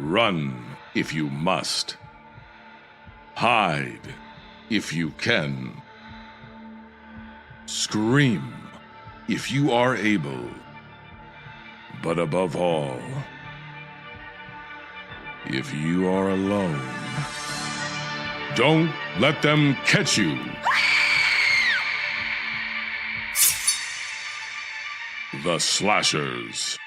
Run if you must. Hide if you can. Scream if you are able. But above all, if you are alone, don't let them catch you. The Slashers.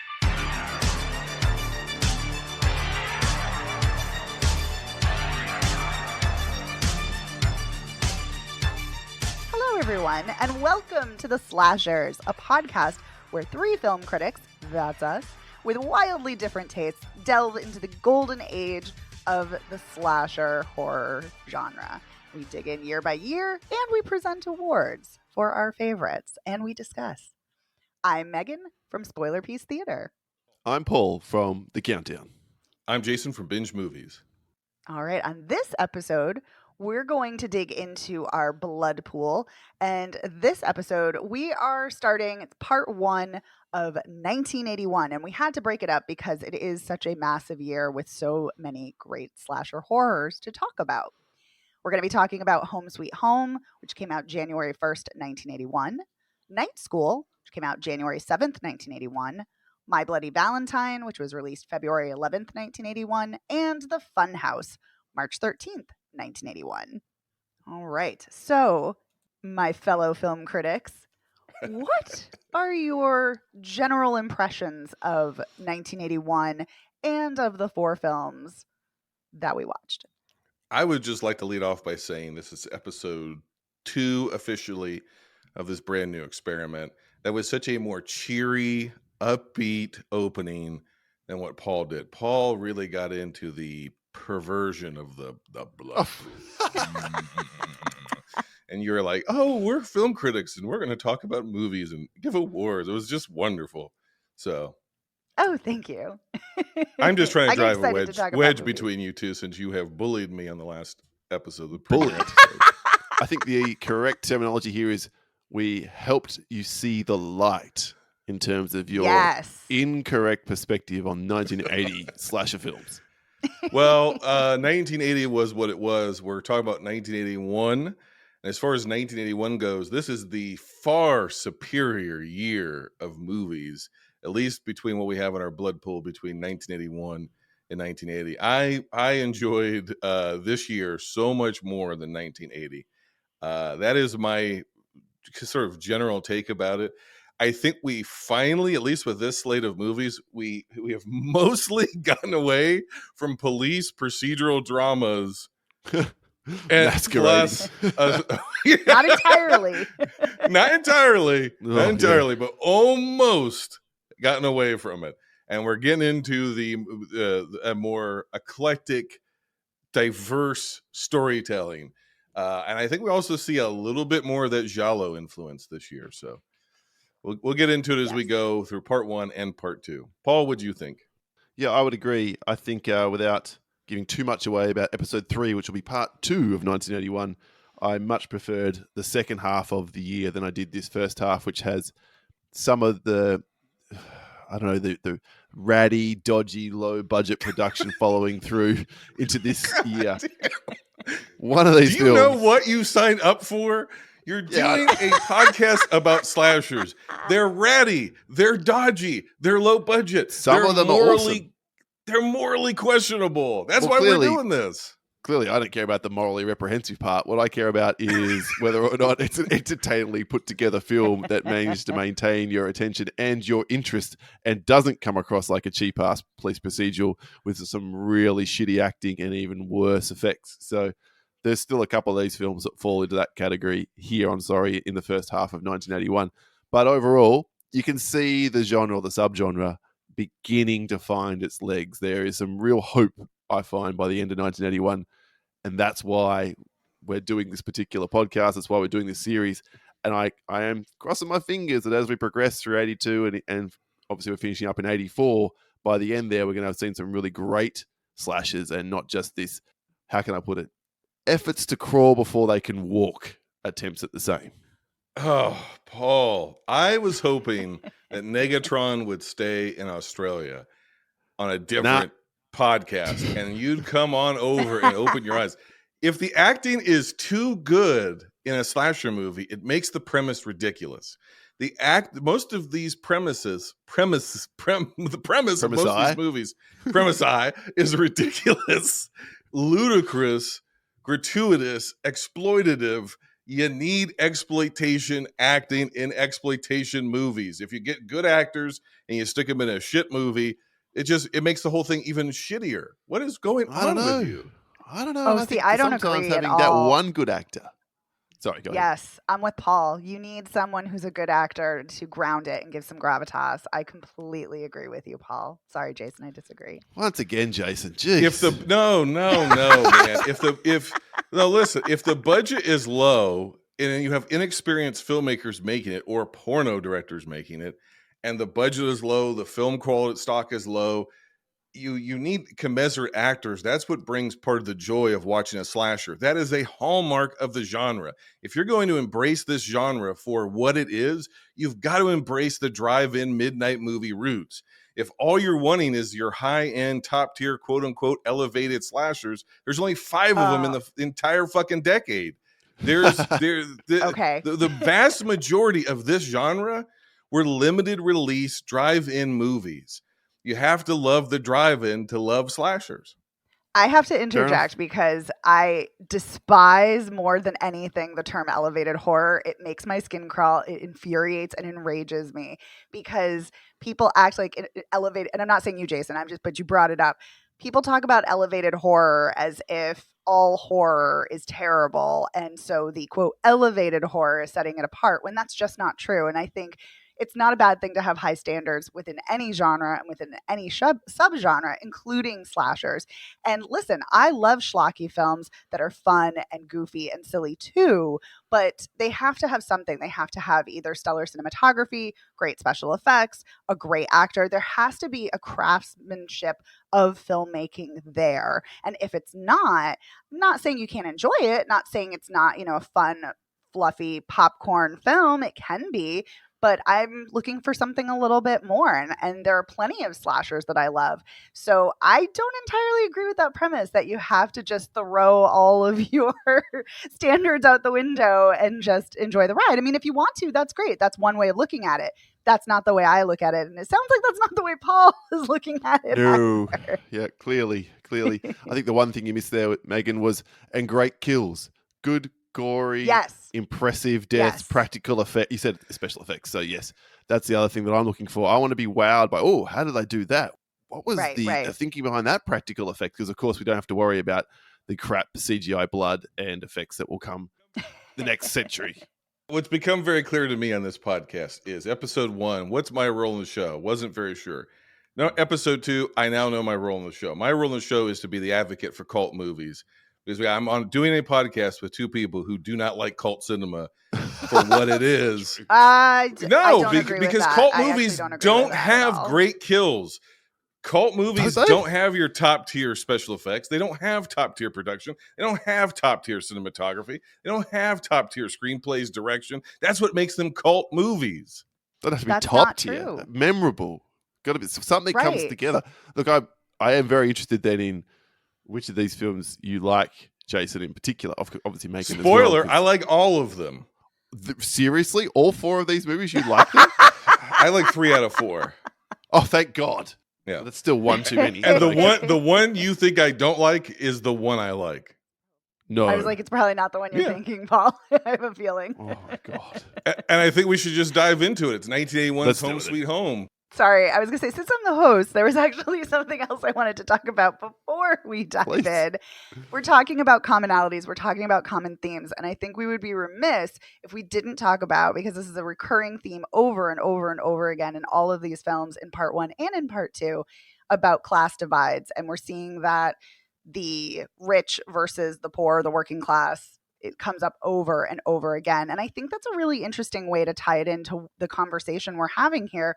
Hello, everyone, and welcome to The Slashers, a podcast where three film critics, that's us, with wildly different tastes, delve into the golden age of the slasher horror genre. We dig in year by year, and we present awards for our favorites, and we discuss. I'm Megan from Spoilerpiece Theatre. I'm Paul from The Countdown. I'm Jason from Binge Movies. All right, on this episode, we're going to dig into our blood pool. And this episode, we are starting part one of 1981. And we had to break it up because it is such a massive year with so many great slasher horrors to talk about. We're going to be talking about Home Sweet Home, which came out January 1st, 1981. Night School, which came out January 7th, 1981. My Bloody Valentine, which was released February 11th, 1981. And The Funhouse, March 13th, 1981. All right. So, my fellow film critics, what are your general impressions of 1981 and of the four films that we watched? I would just like to lead off by saying this is episode 2 officially of this brand new experiment. That was such a more cheery, upbeat opening than what Paul did. Paul really got into the perversion of the blood. And you're like, oh, we're film critics and we're going to talk about movies and give awards. It was just wonderful. So, oh, thank you. I'm just trying to drive a wedge movies between you two since you have bullied me on the last episode. Bullied. I think the correct terminology here is we helped you see the light in terms of your incorrect perspective on 1980 slasher films. Well, 1980 was what it was. We're talking about 1981. And as far as 1981 goes, this is the far superior year of movies, at least between what we have in our blood pool between 1981 and 1980. I enjoyed this year so much more than 1980. That is my sort of general take about it. I think we finally, at least with this slate of movies, we have mostly gotten away from police procedural dramas. That's plus, Not entirely. Not entirely, but almost gotten away from it. And we're getting into a more eclectic, diverse storytelling. And I think we also see a little bit more of that giallo influence this year. So we'll get into it as we go through part 1 and part 2. Paul, what do you think? Yeah, I would agree. I think without giving too much away about episode 3, which will be part 2 of 1981, I much preferred the second half of the year than I did this first half, which has some of the, I don't know, the ratty, dodgy, low-budget production following through into this year. One of these films. Do you know what you signed up for? You're doing a podcast about slashers. They're ratty. They're dodgy. They're low budget. Some of them are awesome. They're morally questionable. That's why we're doing this. Clearly, I don't care about the morally reprehensive part. What I care about is whether or not it's an entertainingly put together film that manages to maintain your attention and your interest and doesn't come across like a cheap ass police procedural with some really shitty acting and even worse effects. So there's still a couple of these films that fall into that category here, I'm sorry, in the first half of 1981. But overall, you can see the genre, the subgenre, beginning to find its legs. There is some real hope, I find, by the end of 1981. And that's why we're doing this particular podcast. That's why we're doing this series. And I am crossing my fingers that as we progress through 82 and obviously we're finishing up in 84, by the end there, we're going to have seen some really great slashes and not just this, how can I put it, efforts to crawl before they can walk attempts at the same. Oh, Paul, I was hoping that Negatron would stay in Australia on a different podcast and you'd come on over and open your eyes. If the acting is too good in a slasher movie, it makes the premise ridiculous. Most of these the premise of most of these movies, premise is ridiculous, ludicrous, gratuitous, exploitative. You need exploitation acting in exploitation movies. If you get good actors and you stick them in a shit movie, it makes the whole thing even shittier. What is going on with you? I don't know. Oh, I see, think I don't sometimes agree at having that all. one good actor. Sorry, go ahead. Yes, I'm with Paul. You need someone who's a good actor to ground it and give some gravitas. I completely agree with you, Paul. Sorry, Jason, I disagree. Once again, Jason. Jeez. Man. Listen. If the budget is low and you have inexperienced filmmakers making it or porno directors making it, and the budget is low, the film quality stock is low, you need commensurate actors. That's what brings part of the joy of watching a slasher. That is a hallmark of the genre. If you're going to embrace this genre for what it is, you've got to embrace the drive-in midnight movie roots. If all you're wanting is your high-end, top-tier, quote-unquote, elevated slashers, there's only 5 of them in the entire fucking decade. Okay. The vast majority of this genre were limited release drive-in movies. You have to love the drive-in to love slashers. I have to interject because I despise more than anything the term elevated horror. It makes my skin crawl. It infuriates and enrages me because people act like it elevated. And I'm not saying you, Jason, but you brought it up. People talk about elevated horror as if all horror is terrible. And so the quote elevated horror is setting it apart when that's just not true. And I think it's not a bad thing to have high standards within any genre and within any subgenre, including slashers. And listen, I love schlocky films that are fun and goofy and silly too, but they have to have something. They have to have either stellar cinematography, great special effects, a great actor. There has to be a craftsmanship of filmmaking there. And if it's not, I'm not saying you can't enjoy it, not saying it's not, a fun, fluffy popcorn film. It can be, but I'm looking for something a little bit more. And there are plenty of slashers that I love. So I don't entirely agree with that premise that you have to just throw all of your standards out the window and just enjoy the ride. I mean, if you want to, that's great. That's one way of looking at it. That's not the way I look at it. And it sounds like that's not the way Paul is looking at it. No. Either. Yeah, clearly. I think the one thing you missed there with Megan was, and great kills. Good, gory, impressive deaths, practical effect. You said special effects. So yes, that's the other thing that I'm looking for. I want to be wowed by, how did they do that? What was the thinking behind that practical effect? Because of course we don't have to worry about the crap CGI blood and effects that will come the next century. What's become very clear to me on this podcast is episode 1, what's my role in the show? Wasn't very sure. No, episode 2, I now know my role in the show. My role in the show is to be the advocate for cult movies. Because I'm doing a podcast with 2 people who do not like cult cinema for what it is. Because cult movies don't have great kills. Cult movies don't have your top tier special effects. They don't have top tier production. They don't have top tier cinematography. They don't have top tier screenplays, direction. That's what makes them cult movies. That has to be top tier, memorable. Got to be something comes together. Look, I am very interested then in which of these films you like, Jason, in particular. Obviously, making spoiler. I like all of them. Seriously, all 4 of these movies you like them? I like 3 out of 4. Oh, thank God. Yeah, but that's still one too many. And the one you think I don't like is the one I like. No, I was like, it's probably not the one you're thinking, Paul. I have a feeling. Oh my God. And I think we should just dive into it. It's 1981's Home Sweet Home. Sorry, I was going to say, since I'm the host, there was actually something else I wanted to talk about before we dive in. We're talking about commonalities. We're talking about common themes. And I think we would be remiss if we didn't talk about, because this is a recurring theme over and over and over again in all of these films in part 1 and in part 2, about class divides. And we're seeing that the rich versus the poor, the working class, it comes up over and over again. And I think that's a really interesting way to tie it into the conversation we're having here.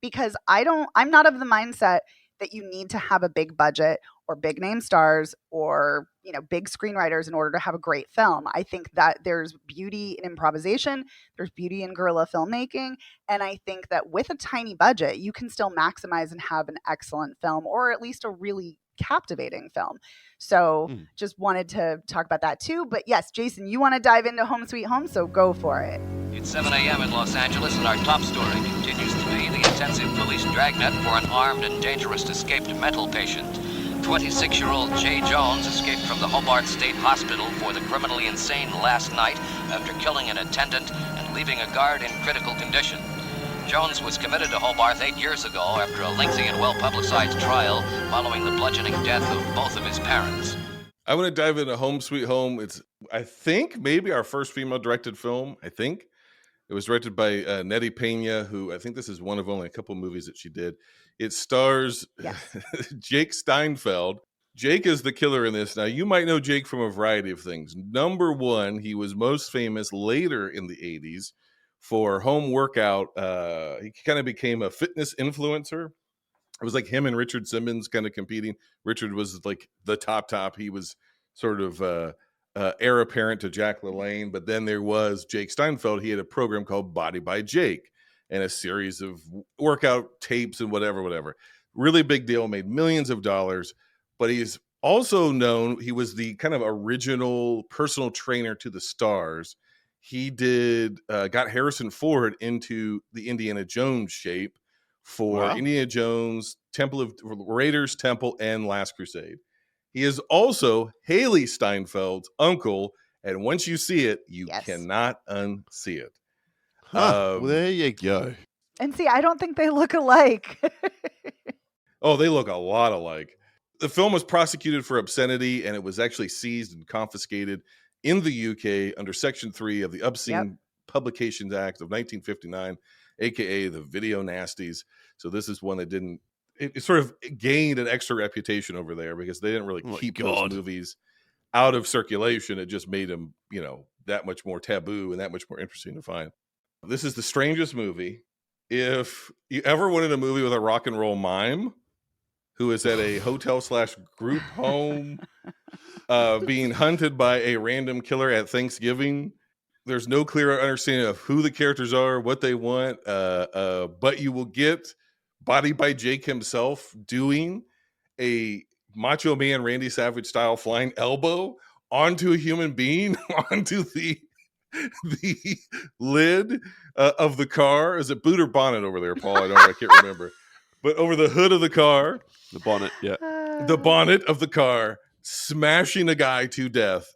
Because I'm not of the mindset that you need to have a big budget or big name stars or, big screenwriters in order to have a great film. I think that there's beauty in improvisation, there's beauty in guerrilla filmmaking. And I think that with a tiny budget, you can still maximize and have an excellent film, or at least a really captivating film. So just wanted to talk about that too. But yes, Jason, you want to dive into Home Sweet Home, so go for it. It's 7 a.m. in Los Angeles, and our top story continues to be the intensive police dragnet for an armed and dangerous escaped mental patient. 26-year-old Jay Jones escaped from the Hobart State Hospital for the criminally insane last night after killing an attendant and leaving a guard in critical condition. Jones was committed to Hobart 8 years ago after a lengthy and well-publicized trial following the bludgeoning death of both of his parents. I want to dive into Home Sweet Home. It's, I think, maybe our first female-directed film, I think. It was directed by Nettie Pena, who I think this is one of only a couple movies that she did. It stars Jake Steinfeld. Jake is the killer in this. Now, you might know Jake from a variety of things. Number one, he was most famous later in the 80s for home workout. He kind of became a fitness influencer. It was like him and Richard Simmons kind of competing. Richard was like the top. He was sort of heir apparent to Jack LaLanne. But then there was Jake Steinfeld. He had a program called Body by Jake and a series of workout tapes and whatever. Really big deal, made millions of dollars. But he's also known, he was the kind of original personal trainer to the stars. He got Harrison Ford into the Indiana Jones shape for Indiana Jones, Temple of Raiders, Temple, and Last Crusade. He is also Haley Steinfeld's uncle, and once you see it, you cannot unsee it. Well, there you go. And see, I don't think they look alike. Oh, they look a lot alike. The film was prosecuted for obscenity, and it was actually seized and confiscated in the UK under Section 3 of the Obscene Publications Act of 1959, aka the Video Nasties. So this is one that didn't, it sort of gained an extra reputation over there because they didn't really keep those movies out of circulation. It just made them, that much more taboo and that much more interesting to find. This is the strangest movie. If you ever wanted a movie with a rock and roll mime who is at a hotel/group home being hunted by a random killer at Thanksgiving, there's no clear understanding of who the characters are, what they want, but you will get Body by Jake himself doing a Macho Man Randy Savage style flying elbow onto a human being, onto the lid of the car. Is it boot or bonnet over there, Paul? I can't remember. But over the hood of the car. The bonnet, yeah. The bonnet of the car, smashing a guy to death.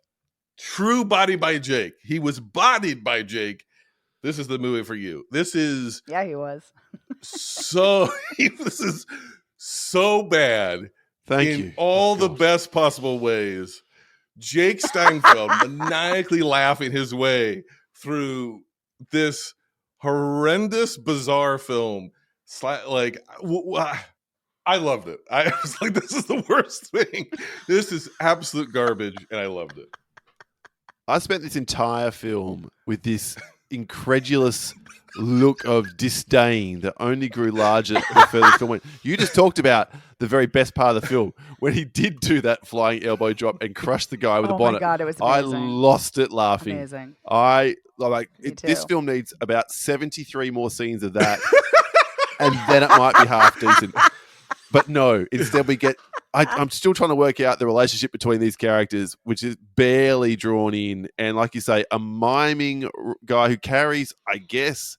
True Body by Jake. He was bodied by Jake. This is the movie for you. This is... Yeah, he was. This is so bad. Thank you. In all the best possible ways. Jake Steinfeld maniacally laughing his way through this horrendous, bizarre film. I loved it. I was like, this is the worst thing. This is absolute garbage, and I loved it. I spent this entire film with this incredulous look of disdain that only grew larger the further the film went. You just talked about the very best part of the film when he did do that flying elbow drop and crush the guy with the bonnet. Oh my God, it was I amazing. lost it laughing. Amazing. This film needs about 73 more scenes of that, and then it might be half decent. But no, instead we get... I'm still trying to work out the relationship between these characters, which is barely drawn in. And like you say, a miming guy who carries, I guess,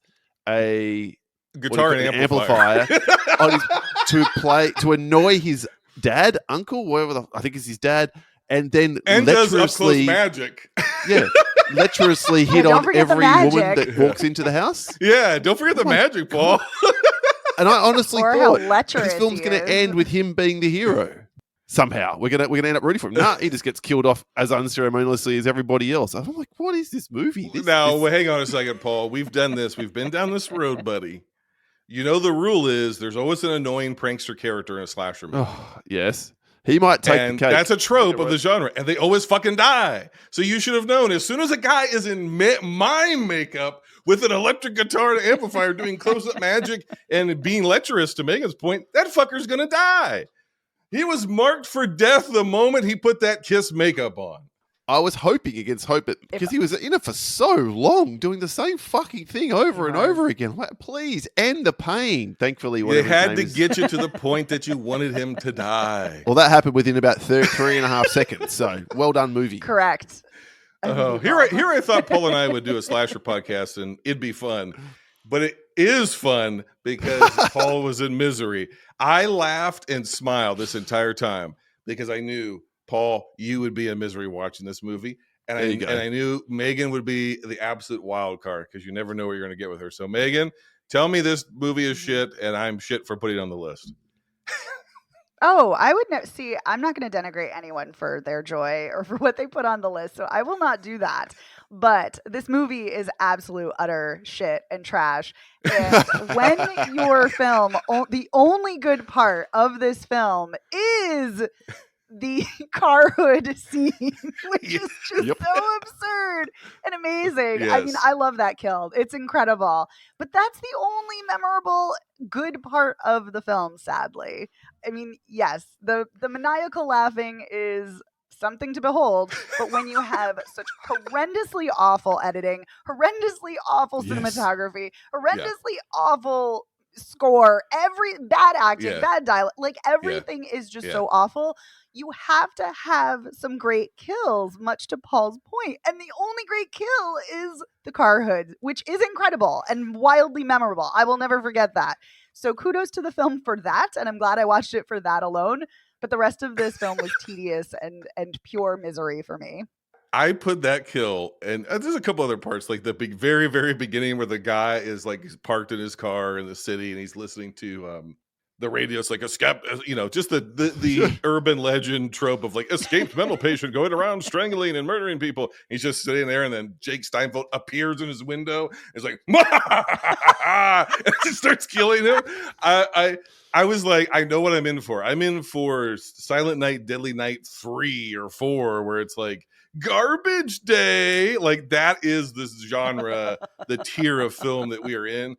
a guitar and amplifier to annoy his dad, uncle, whatever I think is his dad, and then does up close magic. Yeah, lecherously hit on every woman that walks into the house. Yeah, don't forget the magic, Paul. And I honestly thought this film's going to end with him being the hero. Somehow we're gonna end up rooting for him. Nah, he just gets killed off as unceremoniously as everybody else. I'm like, what is this movie? Well, hang on a second, Paul. We've done this. We've been down this road, buddy. You know the rule is there's always an annoying prankster character in a slasher movie. Oh, yes, he might take the cake. That's a trope of the genre, and they always fucking die. So you should have known as soon as a guy is in mime makeup with an electric guitar and amplifier doing close-up magic and being lecherous, to Megan's point, that fucker's gonna die. He was marked for death the moment he put that Kiss makeup on. I was hoping against hope because he was in it for so long, doing the same fucking thing over and over again. Like, please end the pain. Thankfully, They whatever had his to name is. get you to the point that you wanted him to die. Well, that happened within about 3.5 seconds. So, well done, movie. Correct. Here I thought Paul and I would do a slasher podcast, and it'd be fun. But it is fun because Paul was in misery. I laughed and smiled this entire time because I knew, Paul, you would be in misery watching this movie. And I knew Megan would be the absolute wild card because you never know what you're going to get with her. So, Megan, tell me this movie is shit, and I'm shit for putting it on the list. Oh, I would see. I'm not going to denigrate anyone for their joy or for what they put on the list, so I will not do that. But this movie is absolute utter shit and trash. And when your film, the only good part of this film is the car hood scene, which is just so absurd and amazing. Yes. I mean, I love that kill. It's incredible. But that's the only memorable good part of the film, sadly. I mean, yes, the maniacal laughing is something to behold, but when you have such horrendously awful editing, horrendously awful cinematography, horrendously awful score, every bad acting, bad dialogue, like everything is just so awful. You have to have some great kills, much to Paul's point. And the only great kill is the car hood, which is incredible and wildly memorable. I will never forget that. So kudos to the film for that. And I'm glad I watched it for that alone. But the rest of this film was tedious and pure misery for me. I put that kill, and there's a couple other parts, like the very, very beginning where the guy is like he's parked in his car in the city and he's listening to the radio. It's like just the urban legend trope of like escaped mental patient going around strangling and murdering people. He's just sitting there, and then Jake Steinfeld appears in his window. It's like, and just starts killing him. I was like, I know what I'm in for. I'm in for Silent Night, Deadly Night 3 or 4, where it's like garbage day. Like that is this genre, the tier of film that we are in.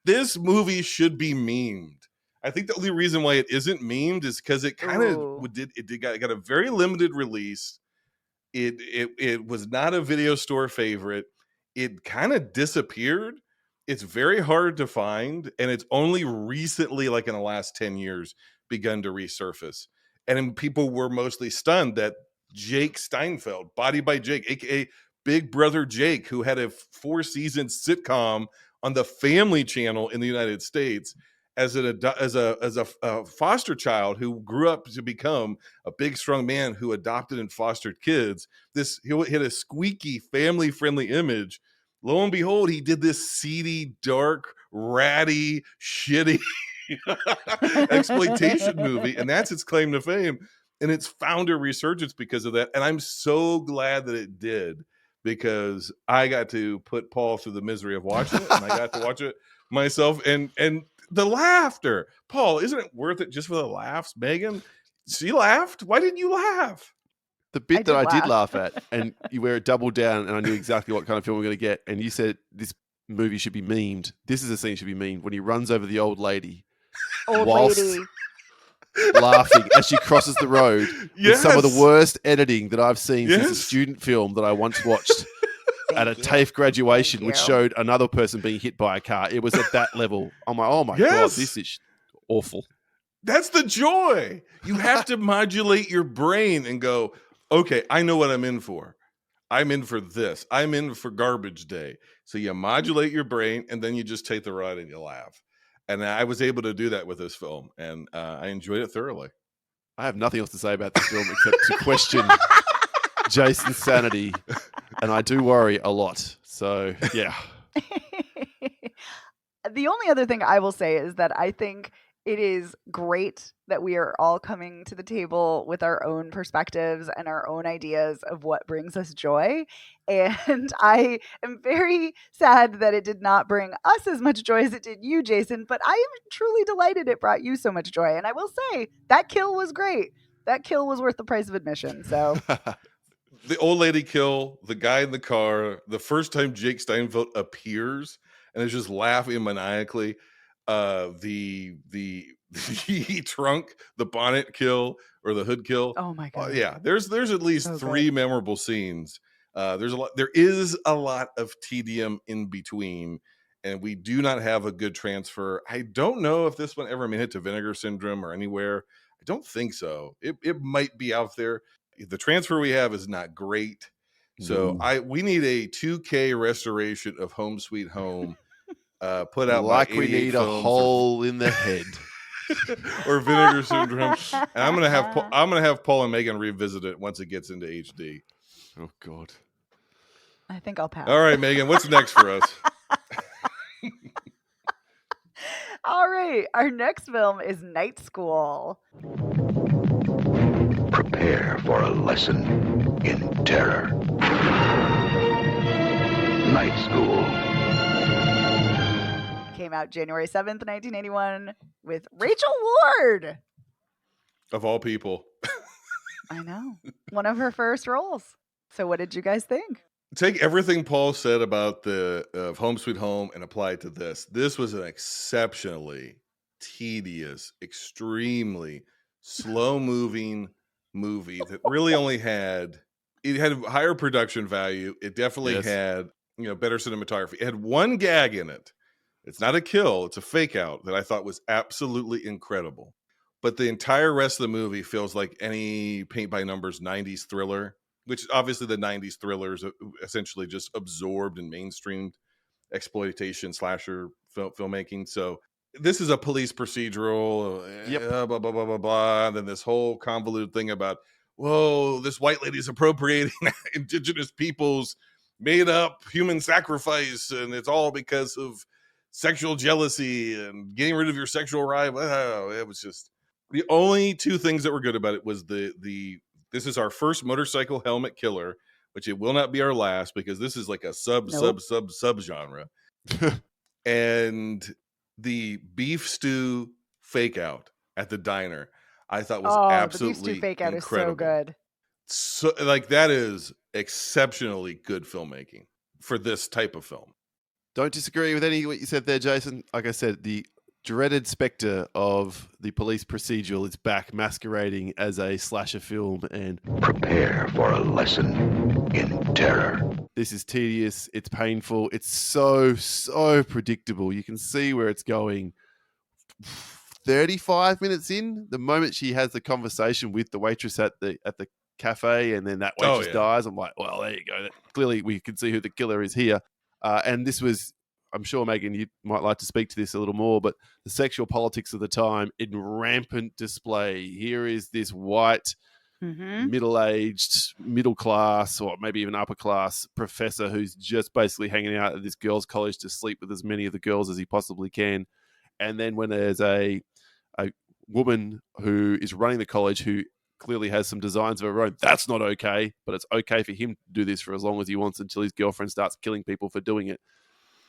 This movie should be memed. I think the only reason why it isn't memed is because it kind of got a very limited release. It was not a video store favorite. It kind of disappeared. It's very hard to find, and it's only recently, like in the last 10 years, begun to resurface. And people were mostly stunned that Jake Steinfeld, Body by Jake, aka Big Brother Jake, who had a 4-season sitcom on the Family Channel in the United States, as a foster child who grew up to become a big, strong man who adopted and fostered kids. He had a squeaky, family-friendly image. Lo and behold, he did this seedy, dark, ratty, shitty exploitation movie, and that's its claim to fame. And it's found a resurgence because of that. And I'm so glad that it did, because I got to put Paul through the misery of watching it, and I got to watch it myself. And the laughter, Paul, isn't it worth it just for the laughs? Megan, she laughed. Why didn't you laugh? The bit that I did laugh at, and you were doubled down, and I knew exactly what kind of film we're going to get. And you said this movie should be memed. This is a scene should be memed when he runs over the old lady, laughing as she crosses the road. With some of the worst editing that I've seen since a student film that I once watched at a TAFE graduation, which showed another person being hit by a car. It was at that level. I'm like, oh my God, this is awful. That's the joy. You have to modulate your brain and go, okay, I know what I'm in for. I'm in for this. I'm in for garbage day. So you modulate your brain, and then you just take the ride and you laugh. And I was able to do that with this film, and I enjoyed it thoroughly. I have nothing else to say about this film except to question Jason's sanity, and I do worry a lot. So, yeah. The only other thing I will say is that I think it is great that we are all coming to the table with our own perspectives and our own ideas of what brings us joy. And I am very sad that it did not bring us as much joy as it did you, Jason. But I am truly delighted it brought you so much joy. And I will say that kill was great. That kill was worth the price of admission. So the old lady kill, the guy in the car, the first time Jake Steinfeld appears and is just laughing maniacally. The the trunk, the bonnet kill, or the hood kill. Oh my god. Yeah, there's at least So three good. memorable scenes. There is a lot of tedium in between, and we do not have a good transfer. I don't know if this one ever made it to Vinegar Syndrome or anywhere. I don't think so. It might be out there. The transfer we have is not great. So we need a 2K restoration of Home Sweet Home, put out like by we 88 need a Films hole in the head. or Vinegar Syndrome. And I'm gonna have Paul and Megan revisit it once it gets into HD. Oh God. I think I'll pass. All right, Megan, what's next for us? All right. Our next film is Night School. Prepare for a lesson in terror. Night School. Came out January 7th, 1981 with Rachel Ward. Of all people. I know. One of her first roles. So what did you guys think? Take everything Paul said about the Home Sweet Home and apply it to this. This was an exceptionally tedious, extremely slow-moving movie that really only had higher production value. It definitely had, better cinematography. It had one gag in it. It's not a kill, it's a fake out that I thought was absolutely incredible. But the entire rest of the movie feels like any paint by numbers 90s thriller, which obviously the 90s thrillers essentially just absorbed and mainstreamed exploitation slasher filmmaking. So this is a police procedural, blah, blah, blah, blah, blah. And then this whole convoluted thing about, whoa, this white lady's appropriating indigenous people's made up human sacrifice. And it's all because of sexual jealousy and getting rid of your sexual rival. Oh, it was just the only two things that were good about it was this is our first motorcycle helmet killer, which it will not be our last because this is like a sub genre. And the beef stew fake out at the diner, I thought was absolutely the beef stew fake out incredible. is so good. So like that is exceptionally good filmmaking for this type of film. Don't disagree with any of what you said there, Jason. Like I said, the dreaded spectre of the police procedural is back masquerading as a slasher film, and Prepare for a lesson in terror. This is tedious, it's painful, it's so predictable. You can see where it's going. 35 minutes in, the moment she has the conversation with the waitress at the cafe, and then that waitress dies, I'm like, well, there you go. Clearly we can see who the killer is here. And this was, I'm sure, Megan, you might like to speak to this a little more, but the sexual politics of the time in rampant display. Here is this white, middle-aged, middle-class, or maybe even upper-class professor who's just basically hanging out at this girls' college to sleep with as many of the girls as he possibly can. And then when there's a woman who is running the college who clearly has some designs of her own, that's not okay, but it's okay for him to do this for as long as he wants until his girlfriend starts killing people for doing it.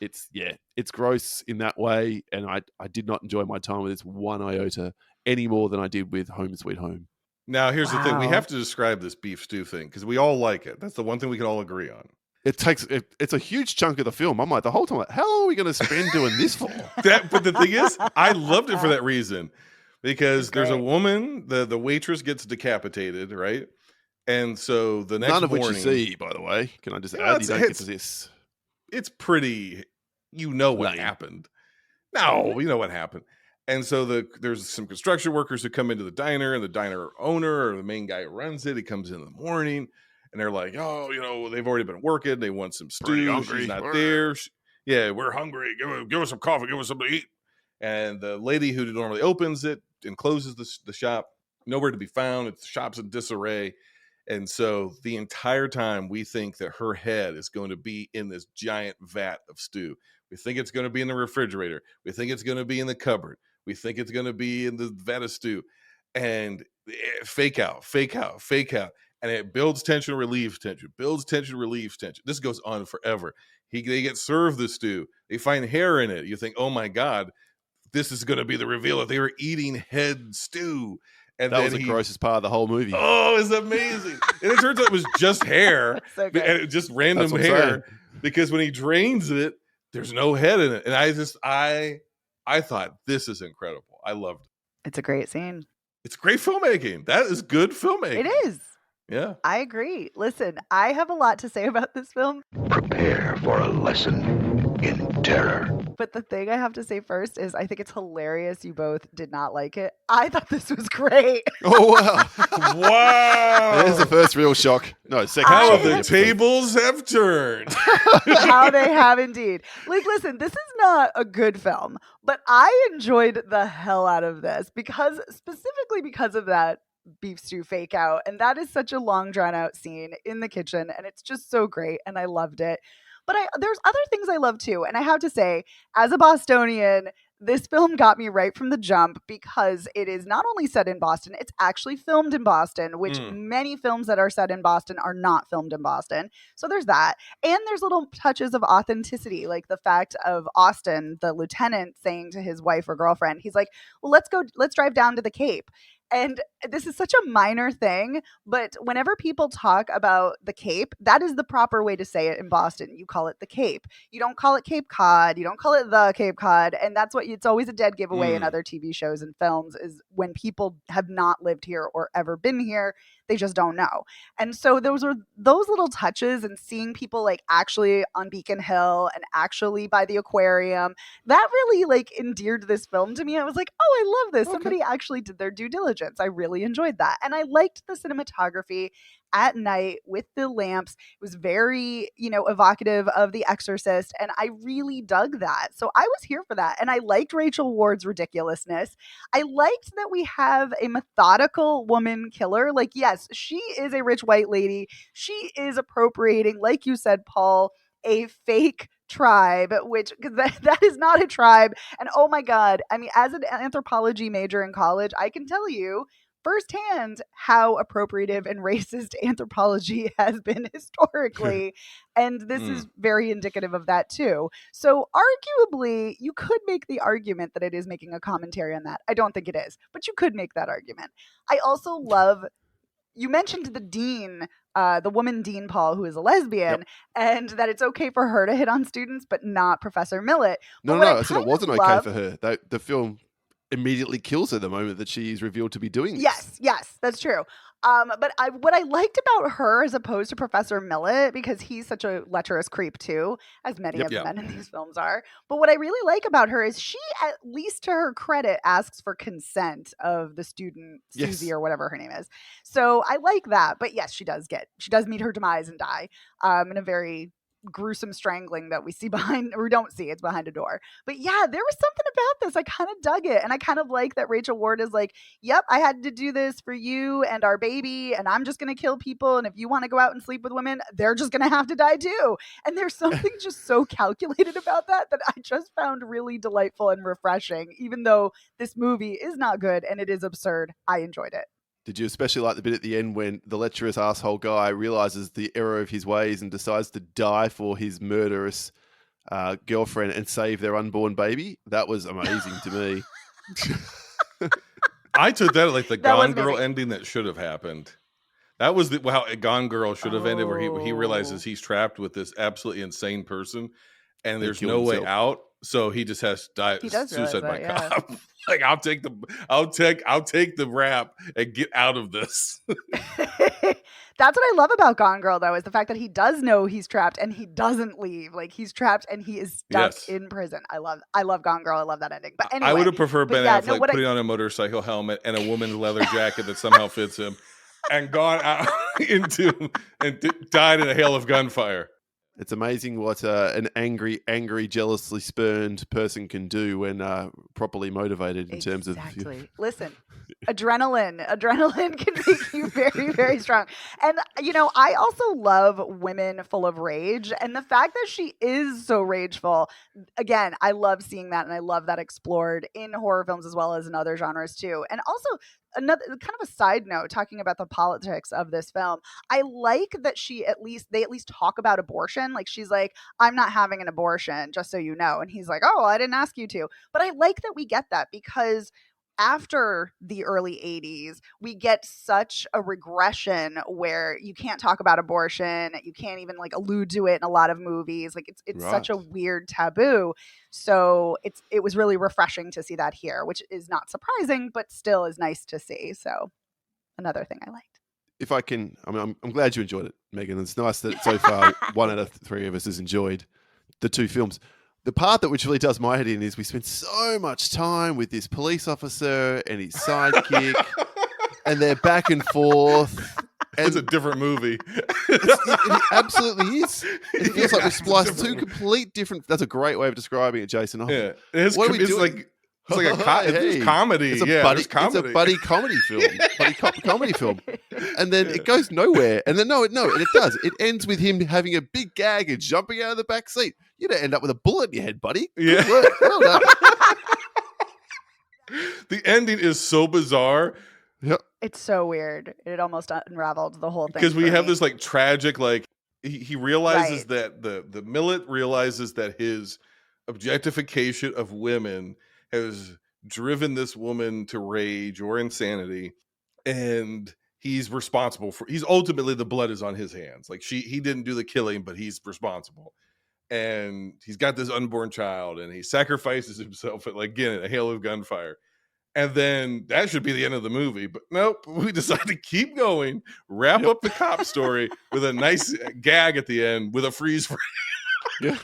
It's gross in that way, and I did not enjoy my time with this one iota any more than I did with Home Sweet Home. Now, here's the thing. We have to describe this beef stew thing because we all like it. That's the one thing we can all agree on. It's a huge chunk of the film. I'm like, the whole time, like, how long are we going to spend doing this for? But the thing is, I loved it for that reason because there's a woman, the waitress gets decapitated, right? And so the next morning... None of morning, which you see, by the way. Can I just add, you don't get to this. It's pretty... what happened. No, you know what happened. And so there's some construction workers who come into the diner, and the diner owner or the main guy who runs it, he comes in the morning, and they're like, oh, they've already been working. They want some stew. She's not there. We're hungry. Give us some coffee. Give us something to eat. And the lady who normally opens it and closes the shop, nowhere to be found. The shop's in disarray. And so the entire time we think that her head is going to be in this giant vat of stew. We think it's going to be in the refrigerator. We think it's going to be in the cupboard. We think it's going to be in the vat of stew. And fake out. And it builds tension, relieves tension, builds tension, relieves tension. This goes on forever. They get served the stew. They find hair in it. You think, oh my God, this is going to be the reveal that they were eating head stew. And that was the grossest part of the whole movie. Oh, it's amazing. And it turns out it was just hair. So and it just random hair. Because when he drains it, there's no head in it. And I thought, this is incredible. I loved it. It's a great scene. It's great filmmaking. That is good filmmaking. It is. Yeah. I agree. Listen, I have a lot to say about this film. Prepare for a lesson in terror. But the thing I have to say first is I think it's hilarious you both did not like it. I thought this was great. Oh, wow. Wow. There's the first real shock. No, second How shock. the tables have turned. How they have indeed. Like, listen, this is not a good film, but I enjoyed the hell out of this specifically because of that beef stew fake out. And that is such a long drawn out scene in the kitchen. And it's just so great. And I loved it. But there's other things I love too. And I have to say, as a Bostonian, this film got me right from the jump because it is not only set in Boston, it's actually filmed in Boston, which many films that are set in Boston are not filmed in Boston. So there's that. And there's little touches of authenticity, like the fact of Austin, the lieutenant, saying to his wife or girlfriend, he's like, well, let's drive down to the Cape. And this is such a minor thing, but whenever people talk about the Cape, that is the proper way to say it in Boston. You call it the Cape. You don't call it Cape Cod. You don't call it the Cape Cod. And that's it's always a dead giveaway in other TV shows and films is when people have not lived here or ever been here, they just don't know. And so those little touches and seeing people like actually on Beacon Hill and actually by the aquarium, that really like endeared this film to me. I was like, oh, I love this. Okay. Somebody actually did their due diligence. I really enjoyed that. And I liked the cinematography at night with the lamps. It was very, evocative of The Exorcist. And I really dug that. So I was here for that. And I liked Rachel Ward's ridiculousness. I liked that we have a methodical woman killer. Like, yes, she is a rich white lady. She is appropriating, like you said, Paul, a fake tribe, which that is not a tribe. And oh my God, I mean, as an anthropology major in college, I can tell you firsthand how appropriative and racist anthropology has been historically. And this is very indicative of that too. So arguably, you could make the argument that it is making a commentary on that. I don't think it is, but you could make that argument. I also love, you mentioned the dean, the woman Dean Paul, who is a lesbian, and that it's okay for her to hit on students, but not Professor Millet. No, I said it wasn't okay for her. The film immediately kills her the moment that she is revealed to be doing this. Yes, that's true. But what I liked about her as opposed to Professor Millet, because he's such a lecherous creep too, as many of the men in these films are. But what I really like about her is she, at least to her credit, asks for consent of the student, Susie or whatever her name is. So I like that. But yes, she does meet her demise and die in a very gruesome strangling that we see behind, or we don't see, it's behind a door. But yeah, there was something about this. I kind of dug it. And I kind of like that Rachel Ward is like, yep, I had to do this for you and our baby, and I'm just going to kill people. And if you want to go out and sleep with women, they're just going to have to die too. And there's something just so calculated about that I just found really delightful and refreshing. Even though this movie is not good and it is absurd, I enjoyed it. Did you especially like the bit at the end when the lecherous asshole guy realizes the error of his ways and decides to die for his murderous girlfriend and save their unborn baby? That was amazing to me. I took that like the Gone Girl ending that should have happened. That was how a Gone Girl should have ended, where he realizes he's trapped with this absolutely insane person and there's no way out. So he just has to die suicide by cop. Like, I'll take the rap and get out of this. That's what I love about Gone Girl, though, is the fact that he does know he's trapped and he doesn't leave. Like, he's trapped and he is stuck in prison. I love Gone Girl. I love that ending. But anyway, I would have preferred Ben Affleck putting on a motorcycle helmet and a woman's leather jacket that somehow fits him and gone out died in a hail of gunfire. It's amazing what an angry, jealously spurned person can do when properly motivated in terms of... Exactly. Listen, adrenaline can make you very, very strong. And, I also love women full of rage. And the fact that she is so rageful, again, I love seeing that. And I love that explored in horror films as well as in other genres too. And also, another kind of a side note, talking about the politics of this film, I like that they at least talk about abortion. Like, she's like, I'm not having an abortion, just so you know. And he's like, oh, well, I didn't ask you to. But I like that we get that, because after the early 80s, we get such a regression where you can't talk about abortion. You can't even like allude to it in a lot of movies. Like it's such a weird taboo. So it was really refreshing to see that here, which is not surprising, but still is nice to see. So another thing I liked. If I can, I mean, I'm glad you enjoyed it, Megan. It's nice that so far 1 out of 3 of us has enjoyed the 2 films. The part that which really does my head in is we spend so much time with this police officer and his sidekick, and they're back and forth. And it's a different movie. It absolutely is. It feels like we spliced 2 complete different. That's a great way of describing it, Jason. Yeah, what are we doing? It's like a comedy. It's a buddy comedy film. Comedy film. And then it goes nowhere. And then and it does. It ends with him having a big gag and jumping out of the back seat. You'd end up with a bullet in your head, buddy. Yeah. Good work. Well done. The ending is so bizarre. Yep. It's so weird. It almost unraveled the whole thing. Because we have this like tragic, like he realizes that the millet realizes that his objectification of women has driven this woman to rage or insanity, and he's ultimately the blood is on his hands. Like he didn't do the killing, but he's responsible. And he's got this unborn child, and he sacrifices himself at a hail of gunfire. And then that should be the end of the movie. But nope, we decide to keep going, wrap up the cop story with a nice gag at the end with a freeze frame. Yeah.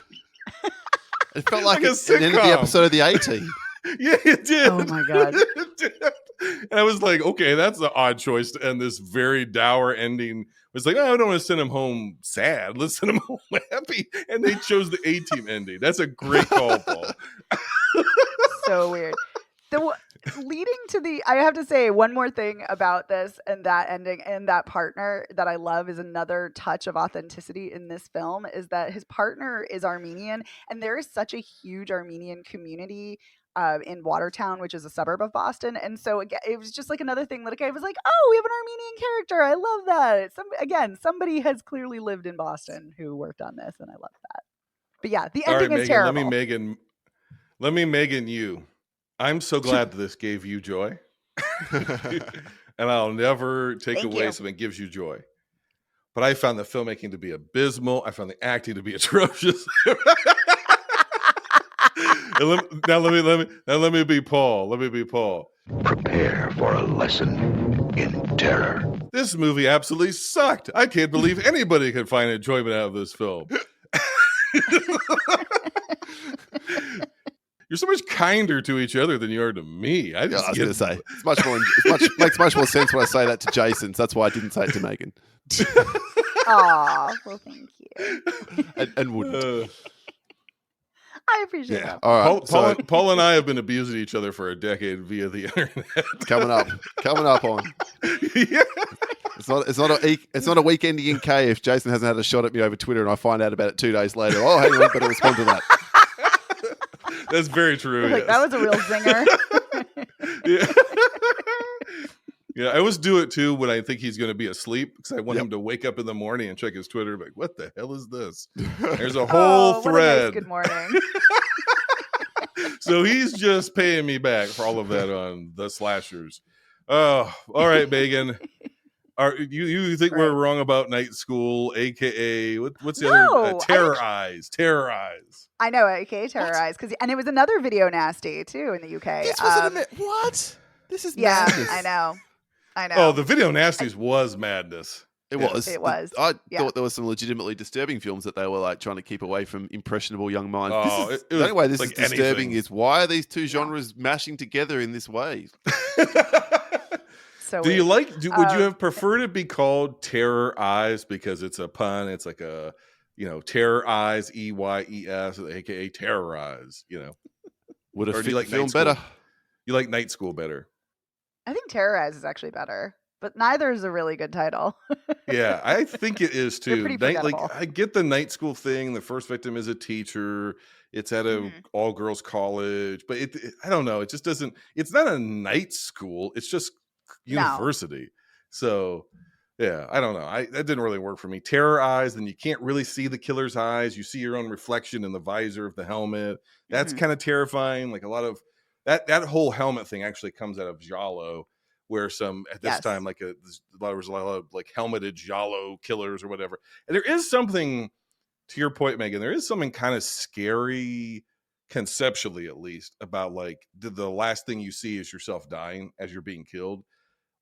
It felt like a it ended the episode of The A-Team. Yeah, it did. Oh my God. It did. And I was like, okay, that's an odd choice to end this very dour ending. It was like, I don't want to send him home sad. Let's send him home happy. And they chose the A-Team ending. That's a great call, Paul. So weird. Leading to I have to say one more thing about this and that ending and that partner that I love is another touch of authenticity in this film is that his partner is Armenian, and there is such a huge Armenian community in Watertown, which is a suburb of Boston. And so again, it was just like another thing that I was like, oh, we have an Armenian character. I love that. Somebody has clearly lived in Boston who worked on this, and I love that. But yeah, the ending is Megan, terrible. Let me Megan you. I'm so glad that this gave you joy. And I'll never take away something that gives you joy. But I found the filmmaking to be abysmal. I found the acting to be atrocious. Now let me be Paul. Let me be Paul. Prepare for a lesson in terror. This movie absolutely sucked. I can't believe anybody could find enjoyment out of this film. You're so much kinder to each other than you are to me. I was going to say makes much more sense when I say that to Jason. So that's why I didn't say it to Megan. Aw, well, thank you. and wouldn't. I appreciate that. All right. Paul and I have been abusing each other for a decade via the internet. Coming up on. Yeah. It's not a week ending in K if Jason hasn't had a shot at me over Twitter and I find out about it 2 days later. Oh, hang on, better respond to that. That's very true. Like, yes. That was a real zinger. Yeah. Yeah, I always do it too when I think he's going to be asleep because I want him to wake up in the morning and check his Twitter. Like, what the hell is this? There's a whole thread. What a nice good morning. So he's just paying me back for all of that on the slashers. Oh, all right, Megan. You think we're wrong about Night School, aka what's the other? Terror Eyes. I know, aka Terror Eyes, and it was another video nasty too in the UK. This was what? This is madness. I know. Oh, the video nasties was madness. It was. I thought there were some legitimately disturbing films that they were like trying to keep away from impressionable young minds. The only way this is disturbing is why are these two genres mashing together in this way? So would you have preferred it be called Terror Eyes because it's a pun? It's like a, Terror Eyes, EYES, aka Terrorize, Would have fit like the film better? You like Night School better? I think Terrorize is actually better, but neither is a really good title. Yeah, I think it is too. Forgettable. I get the Night School thing. The first victim is a teacher. It's at a all girls college, but I don't know. It just doesn't. It's not a night school. It's just university. No. So yeah, I don't know. That didn't really work for me. Terror Eyes, then you can't really see the killer's eyes. You see your own reflection in the visor of the helmet. That's kind of terrifying. Like a lot of that whole helmet thing actually comes out of giallo, where some at this time like there was a lot of like helmeted giallo killers or whatever. And there is something, to your point, Megan, there is something kind of scary, conceptually at least, about like the last thing you see is yourself dying as you're being killed.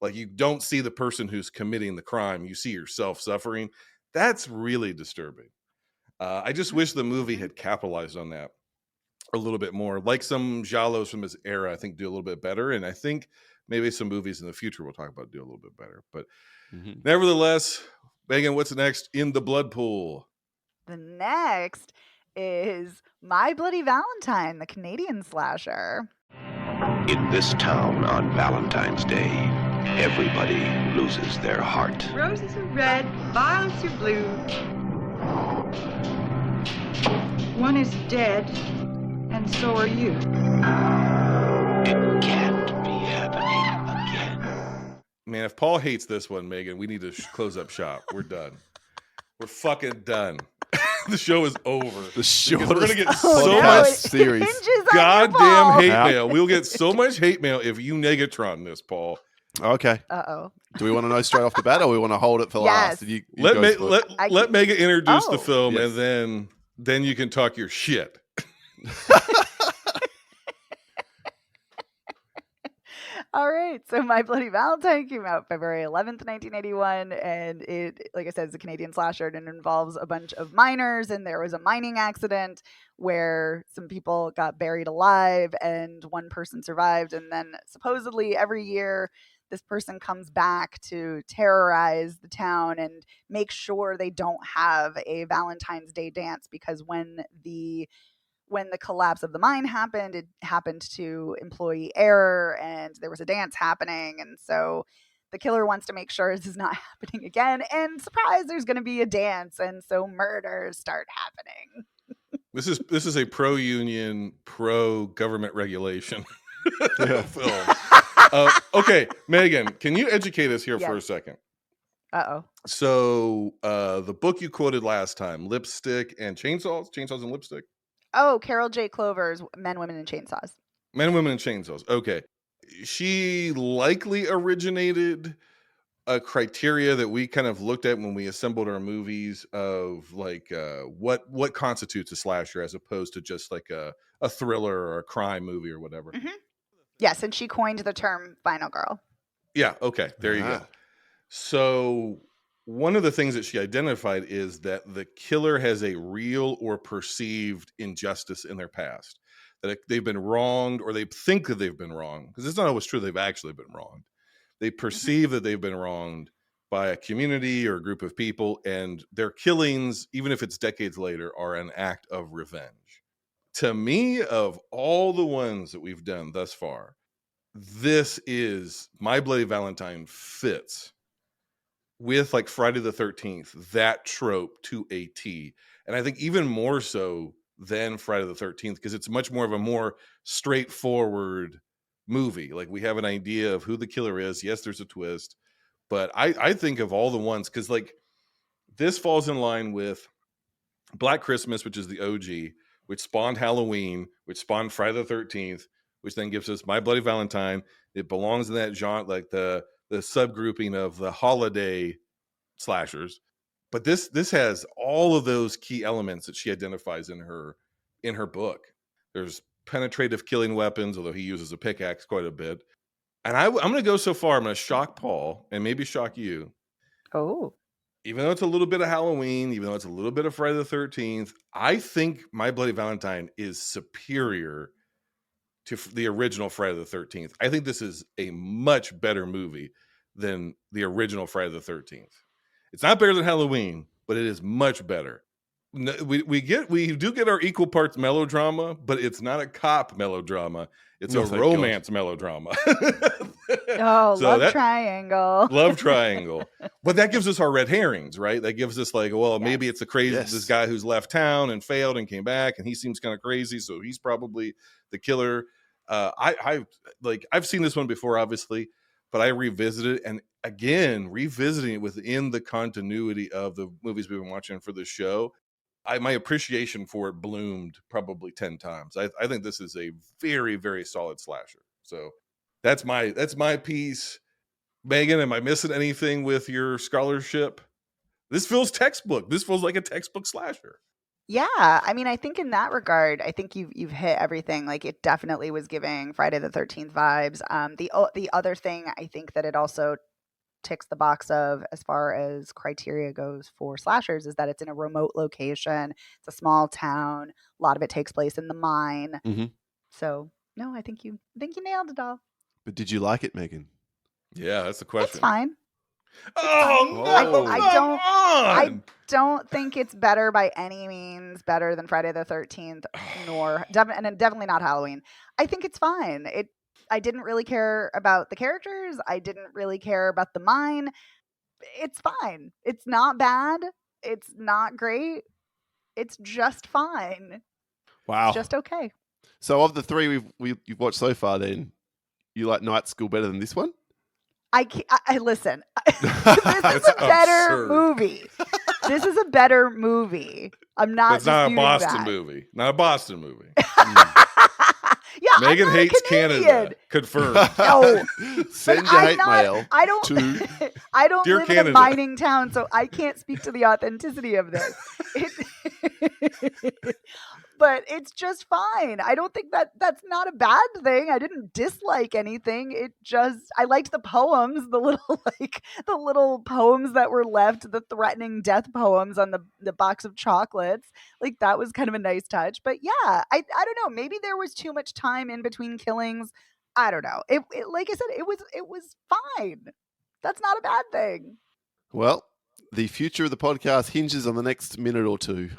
Like you don't see the person who's committing the crime, you see yourself suffering. That's really disturbing. I just wish the movie had capitalized on that a little bit more. Like some giallos from this era, I think do a little bit better. And I think maybe some movies in the future we'll talk about do a little bit better. But nevertheless, Megan, what's next in the blood pool? The next is My Bloody Valentine, the Canadian slasher. In this town on Valentine's Day, everybody loses their heart. Roses are red, violets are blue. One is dead, and so are you. It can't be happening again. Man, if Paul hates this one, Megan, we need to close up shop. We're done. We're fucking done. The show is over. The show. We're gonna get much series. Goddamn hate mail. We'll get so much hate mail if you negatron this, Paul. Okay. Uh-oh. Do we want to know straight off the bat, or we want to hold it for last? Yes. Let Megan introduce the film, yes. and then you can talk your shit. All right. So My Bloody Valentine came out February 11th, 1981. And it, like I said, is a Canadian slasher, and it involves a bunch of miners. And there was a mining accident where some people got buried alive and one person survived. And then supposedly every year, this person comes back to terrorize the town and make sure they don't have a Valentine's Day dance, because when the collapse of the mine happened, it happened to employee error and there was a dance happening. And so the killer wants to make sure this is not happening again. And surprise, there's going to be a dance. And so murders start happening. This is a pro-union, pro-government regulation film. Okay, Megan, can you educate us here for a second? Uh-oh. So the book you quoted last time, Lipstick and Chainsaws and Lipstick? Oh, Carol J. Clover's Men, Women, and Chainsaws. Men, Women, and Chainsaws. Okay. She likely originated a criteria that we kind of looked at when we assembled our movies of like what constitutes a slasher as opposed to just like a thriller or a crime movie or whatever. Mm-hmm. Yes, and she coined the term final girl. Yeah, okay. There you go. So one of the things that she identified is that the killer has a real or perceived injustice in their past, that they've been wronged or they think that they've been wronged, because it's not always true they've actually been wronged. They perceive that they've been wronged by a community or a group of people, and their killings, even if it's decades later, are an act of revenge. To me, of all the ones that we've done thus far, this is My Bloody Valentine fits with like Friday the 13th, that trope to a T. And I think even more so than Friday the 13th, because it's much more of a more straightforward movie. Like we have an idea of who the killer is. Yes, there's a twist. But I think of all the ones, because like this falls in line with Black Christmas, which is the OG, which spawned Halloween, which spawned Friday the 13th, which then gives us My Bloody Valentine. It belongs in that genre, like the subgrouping of the holiday slashers. But this has all of those key elements that she identifies in her book. There's penetrative killing weapons, although he uses a pickaxe quite a bit. And I'm going to go so far, I'm going to shock Paul and maybe shock you. Oh. Even though it's a little bit of Halloween, even though it's a little bit of Friday the 13th, I think My Bloody Valentine is superior to the original Friday the 13th. I think this is a much better movie than the original Friday the 13th. It's not better than Halloween, but it is much better. We do get our equal parts melodrama, but it's not a cop melodrama. It's a romance melodrama. Love triangle. Love triangle. But that gives us our red herrings, right? That gives us like, well, maybe it's this guy who's left town and failed and came back, and he seems kind of crazy, so he's probably the killer. I've seen this one before, obviously, but I revisited it, and again, revisiting it within the continuity of the movies we've been watching for the show, my appreciation for it bloomed probably 10 times. I think this is a very, very solid slasher. So that's my piece. Megan, am I missing anything with your scholarship? This feels textbook. This feels like a textbook slasher. Yeah, I mean, I think in that regard, I think you've hit everything. Like, it definitely was giving Friday the 13th vibes. The other thing I think that it also ticks the box of, as far as criteria goes for slashers, is that it's in a remote location. It's a small town. A lot of it takes place in the mine. Mhm. So no, I think you nailed it all. But did you like it, Megan? Yeah, that's the question. It's fine. Oh, no, I don't think it's better by any means better than Friday the 13th, nor definitely not Halloween. I think it's fine. I didn't really care about the characters. I didn't really care about the mine. It's fine. It's not bad. It's not great. It's just fine. Wow. It's just okay. So of the three you've watched so far, then you like Night School better than this one? I listen. This is a better movie. This is a better movie. I'm not. It's not a disputing Boston that. movie. Not a Boston movie. Yeah, Megan I'm not hates a Canadian. Canada. Confirmed. No. Send But your I'm hate not- mail. I don't. to I don't Dear live in Canada. a mining town, so I can't speak to the authenticity of this. But it's just fine. I don't think that's not a bad thing. I didn't dislike anything. It just, I liked the poems, the little poems that were left, the threatening death poems on the box of chocolates. Like, that was kind of a nice touch. But yeah, I don't know. Maybe there was too much time in between killings. I don't know. It like I said, it was fine. That's not a bad thing. Well, the future of the podcast hinges on the next minute or two.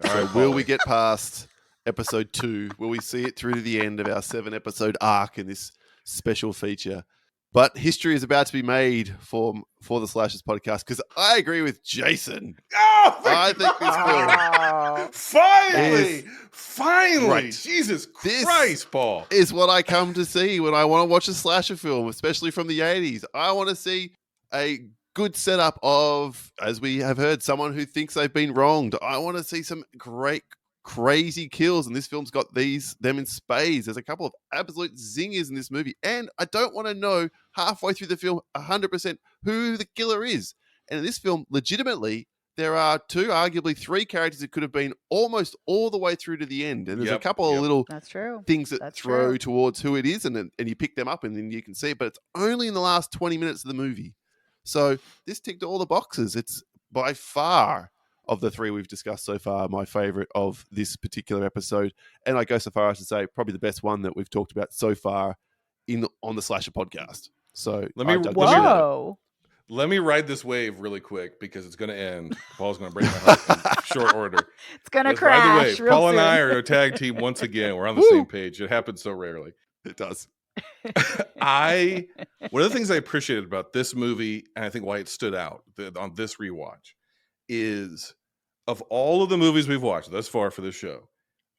All So right, will Polly. we get past episode 2? Will we see it through to the end of our 7-episode arc in this special feature? But history is about to be made for the Slashers podcast, because I agree with Jason. Oh, I think this film Finally! Right. Jesus This- Christ, Paul. is what I come to see when I want to watch a slasher film, especially from the 80s. I want to see a good setup of, as we have heard, someone who thinks they've been wronged. I want to see some great, crazy kills, and this film's got them in spades. There's a couple of absolute zingers in this movie, and I don't want to know halfway through the film 100% who the killer is. And in this film, legitimately, there are 2, arguably 3 characters that could have been almost all the way through to the end. And there's a couple of little That's true. things that That's throw true. towards who it is, and you pick them up and then you can see it, but it's only in the last 20 minutes of the movie. So this ticked all the boxes. It's by far, of the 3 we've discussed so far, my favorite of this particular episode. And I go so far as to say probably the best one that we've talked about so far on the Slasher podcast. So Let me- I don't- Whoa. Let me ride this wave really quick because it's going to end. Paul's going to break my heart in short order. It's gonna Let's ride the crash wave. real Paul soon. and I are a tag team once again. We're on the same page. It happens so rarely. It does. One of the things I appreciated about this movie, and I think why it stood out on this rewatch, is of all of the movies we've watched thus far for this show,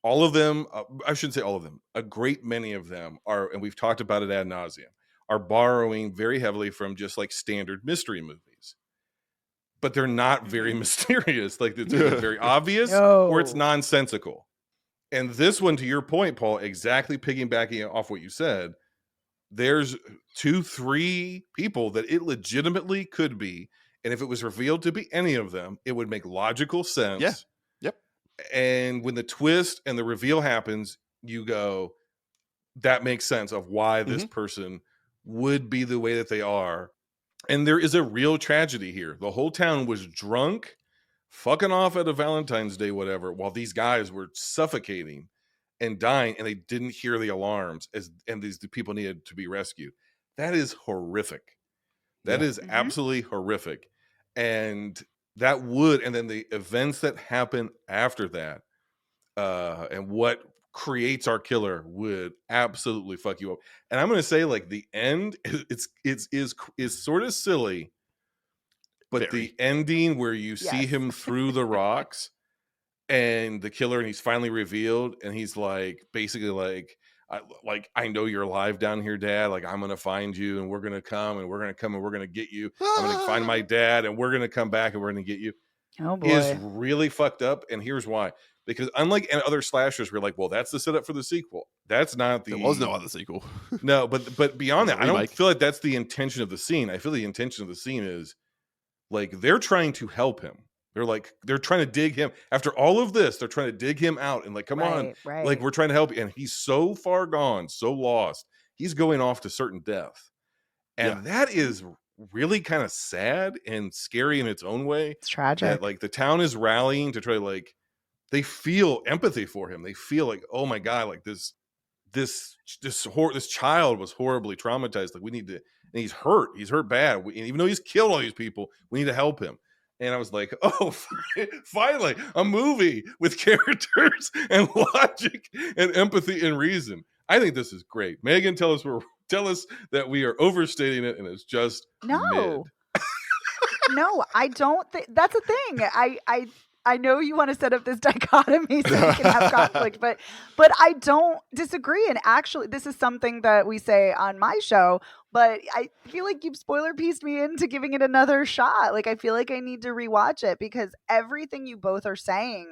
all of them, I shouldn't say all of them, a great many of them are, and we've talked about it ad nauseum, are borrowing very heavily from just like standard mystery movies. But they're not very mysterious. Like, it's either very obvious or it's No. nonsensical. And this one, to your point, Paul, exactly piggybacking off what you said, there's 2-3 people that it legitimately could be. And if it was revealed to be any of them, it would make logical sense. Yeah. Yep. And when the twist and the reveal happens, you go, that makes sense of why this person would be the way that they are. And there is a real tragedy here. The whole town was drunk, fucking off at a Valentine's Day, whatever, while these guys were suffocating and dying, and they didn't hear the alarms and these people needed to be rescued. That is horrific. That is absolutely horrific. And that would, and then the events that happen after that, and what creates our killer would absolutely fuck you up. And I'm going to say, like, the end is sort of silly, but the ending where you see Yes. him through the rocks and the killer, and he's finally revealed, and he's like, basically like, I know you're alive down here, Dad. Like, I'm going to find you, and we're going to come and we're going to get you. I'm going to find my dad, and we're going to come back and we're going to get you. Oh is boy. really fucked up. And here's why. Because unlike in other slashers, we're like, well, that's the setup for the sequel. That's not the. There was no other sequel. No, but beyond It was that, a I don't remake. feel like that's the intention of the scene. I feel the intention of the scene is like they're trying to help him. They're trying to dig him. After all of this, they're trying to dig him out and like, come on, Right. like we're trying to help you. And he's so far gone, so lost. He's going off to certain death. And that is really kind of sad and scary in its own way. It's tragic. That like the town is rallying to try to like, they feel empathy for him. They feel like, oh my God, like this child was horribly traumatized. Like we need to, and he's hurt bad. And even though he's killed all these people, we need to help him. And I was like, oh, finally, a movie with characters and logic and empathy and reason. I think this is great. Megan, tell us that we are overstating it and it's just No. mid. No, I don't think that's a thing. I know you want to set up this dichotomy so we can have conflict, but I don't disagree. And actually, this is something that we say on my show, but I feel like you've spoiler pieced me into giving it another shot. Like, I feel like I need to rewatch it because everything you both are saying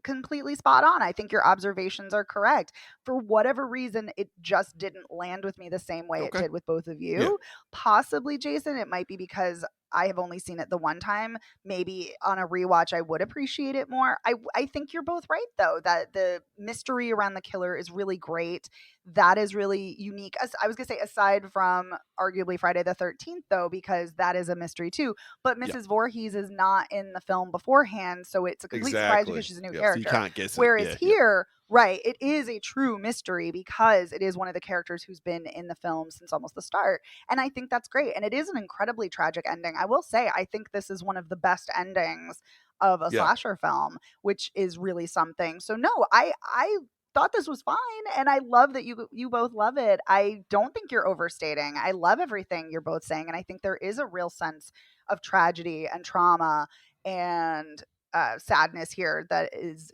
completely spot on. I think your observations are correct. For whatever reason, it just didn't land with me the same way it did with both of you. Yeah. Possibly, Jason, it might be because I have only seen it the one time. Maybe on a rewatch, I would appreciate it more. I think you're both right, though, that the mystery around the killer is really great. That is really unique. I was going to say, aside from arguably Friday the 13th, though, because that is a mystery, too. But Mrs. Voorhees is not in the film beforehand, so it's a complete surprise because she's a new character. So you can't guess it. Whereas here, right, it is a true mystery because it is one of the characters who's been in the film since almost the start. And I think that's great. And it is an incredibly tragic ending. I will say, I think this is one of the best endings of a slasher film, which is really something. So no, I thought this was fine, and I love that you both love it. I don't think you're overstating. I love everything you're both saying, and I think there is a real sense of tragedy and trauma and sadness here that is,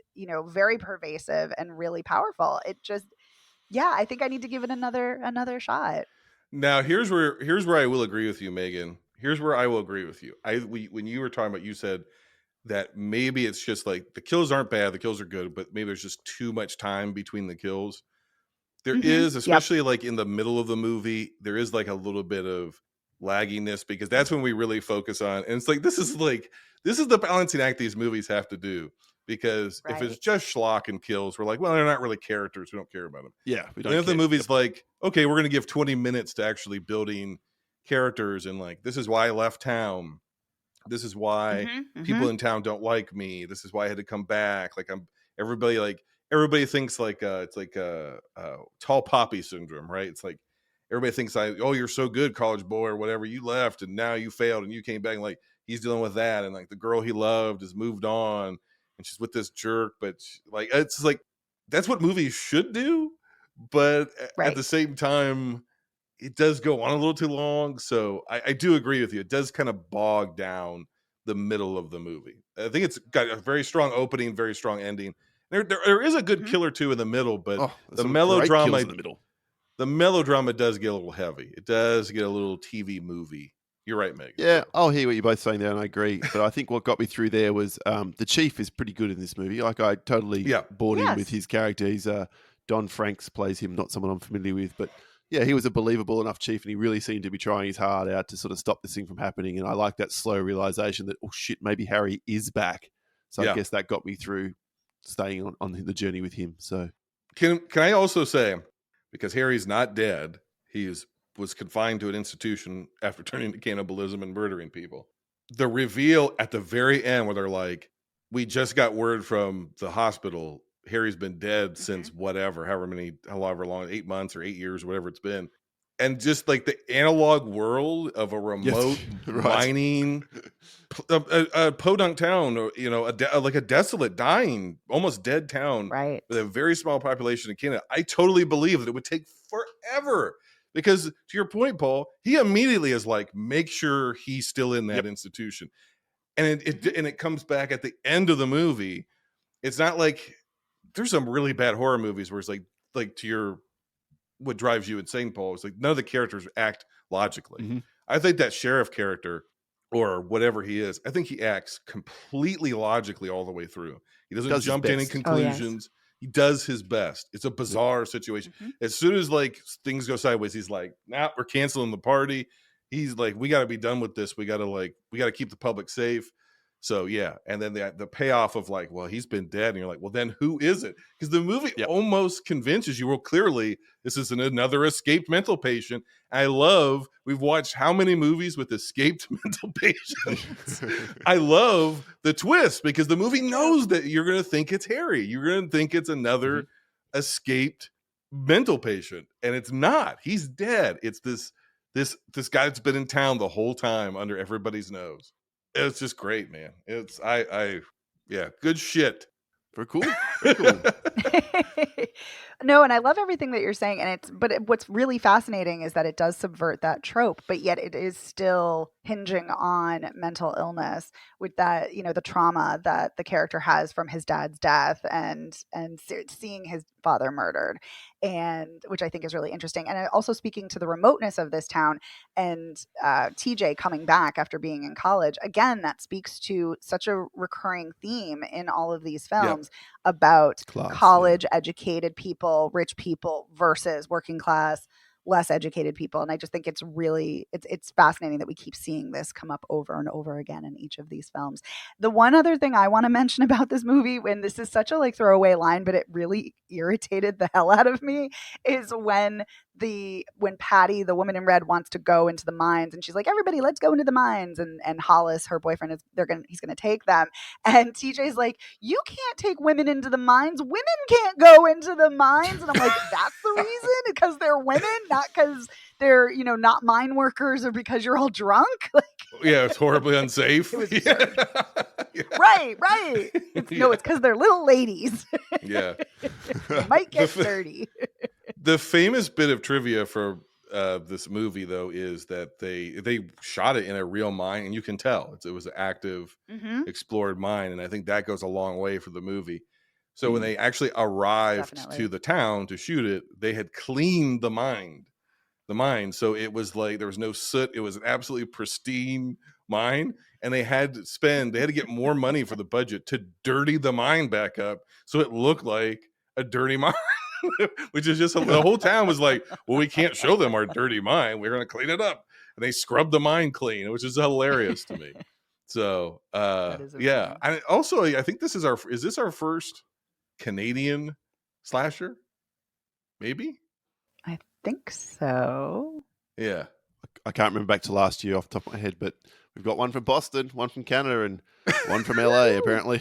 very pervasive and really powerful. It just, I think I need to give it another shot. Now here's where I will agree with you, Megan. Here's where I will agree with you. When you were talking about, you said that maybe it's just like the kills aren't bad, the kills are good, but maybe there's just too much time between the kills. There is, especially like in the middle of the movie, there is like a little bit of lagginess because that's when we really focus on. And it's like, this is the balancing act these movies have to do, because if it's just schlock and kills, we're like, well, they're not really characters. We don't care about them. Yeah. We don't and if care. the movie's like, okay, we're going to give 20 minutes to actually building characters and like, this is why I left town. This is why people in town don't like me. This is why I had to come back. Like everybody thinks like it's like tall poppy syndrome, right? It's like everybody thinks oh, you're so good, college boy, or whatever. You left and now you failed and you came back. And like he's dealing with that, and like the girl he loved has moved on and she's with this jerk. But like it's like that's what movies should do, but at the same time, it does go on a little too long. So I do agree with you. It does kind of bog down the middle of the movie. I think it's got a very strong opening, very strong ending. There is a good killer too in the middle, but the melodrama in the middle. The melodrama does get a little heavy. It does get a little TV movie. You're right, Megan. Yeah, I'll hear what you're both saying there, and I agree. But I think what got me through there was the Chief is pretty good in this movie. Like I totally bought in with his character. He's Don Franks plays him, not someone I'm familiar with, but yeah, he was a believable enough chief, and he really seemed to be trying his heart out to sort of stop this thing from happening. And I like that slow realization that, oh shit, maybe Harry is back. So I guess that got me through staying on the journey with him. So can I also say, because Harry's not dead, he was confined to an institution after turning to cannibalism and murdering people. The reveal at the very end where they're like, we just got word from the hospital, Harry's been dead since however long, 8 months or 8 years, or whatever it's been. And just like the analog world of a remote mining a podunk town, or like a desolate, dying, almost dead town, right, with a very small population in Canada. I totally believe that it would take forever, because to your point, Paul, he immediately is like, make sure he's still in that institution. And it comes back at the end of the movie. It's not like, there's some really bad horror movies where it's like to your, what drives you insane, Paul, is like none of the characters act logically. I think that sheriff character or whatever he is, I think he acts completely logically all the way through. He doesn't Does his jump to any best. conclusions. He does his best. It's a bizarre situation. Mhm. As soon as like things go sideways, he's like, nah, we're canceling the party. He's like, we got to be done with this. We got to keep the public safe. So yeah, and then the payoff of like, well, he's been dead, and you're like, well, then who is it? Because the movie almost convinces you, well, clearly this is another escaped mental patient. We've watched how many movies with escaped mental patients. I love the twist because the movie knows that you're going to think it's Harry. You're going to think it's another escaped mental patient, and it's not. He's dead. It's this guy that's been in town the whole time under everybody's nose. It's just great, man. It's good shit. Very cool. Very cool. No, and I love everything that you're saying, and what's really fascinating is that it does subvert that trope, but yet it is still hinging on mental illness with that, the trauma that the character has from his dad's death and seeing his father murdered, and which I think is really interesting. And also speaking to the remoteness of this town and TJ coming back after being in college, again, that speaks to such a recurring theme in all of these films about college educated people, rich people versus working class, less educated people. And I just think it's fascinating that we keep seeing this come up over and over again in each of these films. The one other thing I want to mention about this movie, when this is such a like throwaway line, but it really irritated the hell out of me, is when Patty, the woman in red, wants to go into the mines, and she's like, everybody, let's go into the mines. And Hollis, her boyfriend, he's gonna take them. And TJ's like, you can't take women into the mines. Women can't go into the mines. And I'm like, that's the reason? Because they're women, not because they're, not mine workers, or because you're all drunk. Like, yeah, it's horribly unsafe. Right. No, it's because they're little ladies. Yeah. They might get dirty. The famous bit of trivia for this movie, though, is that they shot it in a real mine, and you can tell it was an active, explored mine, and I think that goes a long way for the movie. So when they actually arrived to the town to shoot it, they had cleaned the mine. So it was like there was no soot. It was an absolutely pristine mine, and they had to get more money for the budget to dirty the mine back up so it looked like a dirty mine. Which is just the whole town was like, well, we can't show them our dirty mine. We're going to clean it up. And they scrubbed the mine clean, which is hilarious to me. So, yeah. And also, I think is this our first Canadian slasher? Maybe? I think so. Yeah. I can't remember back to last year off the top of my head, but we've got one from Boston, one from Canada, and one from LA, apparently.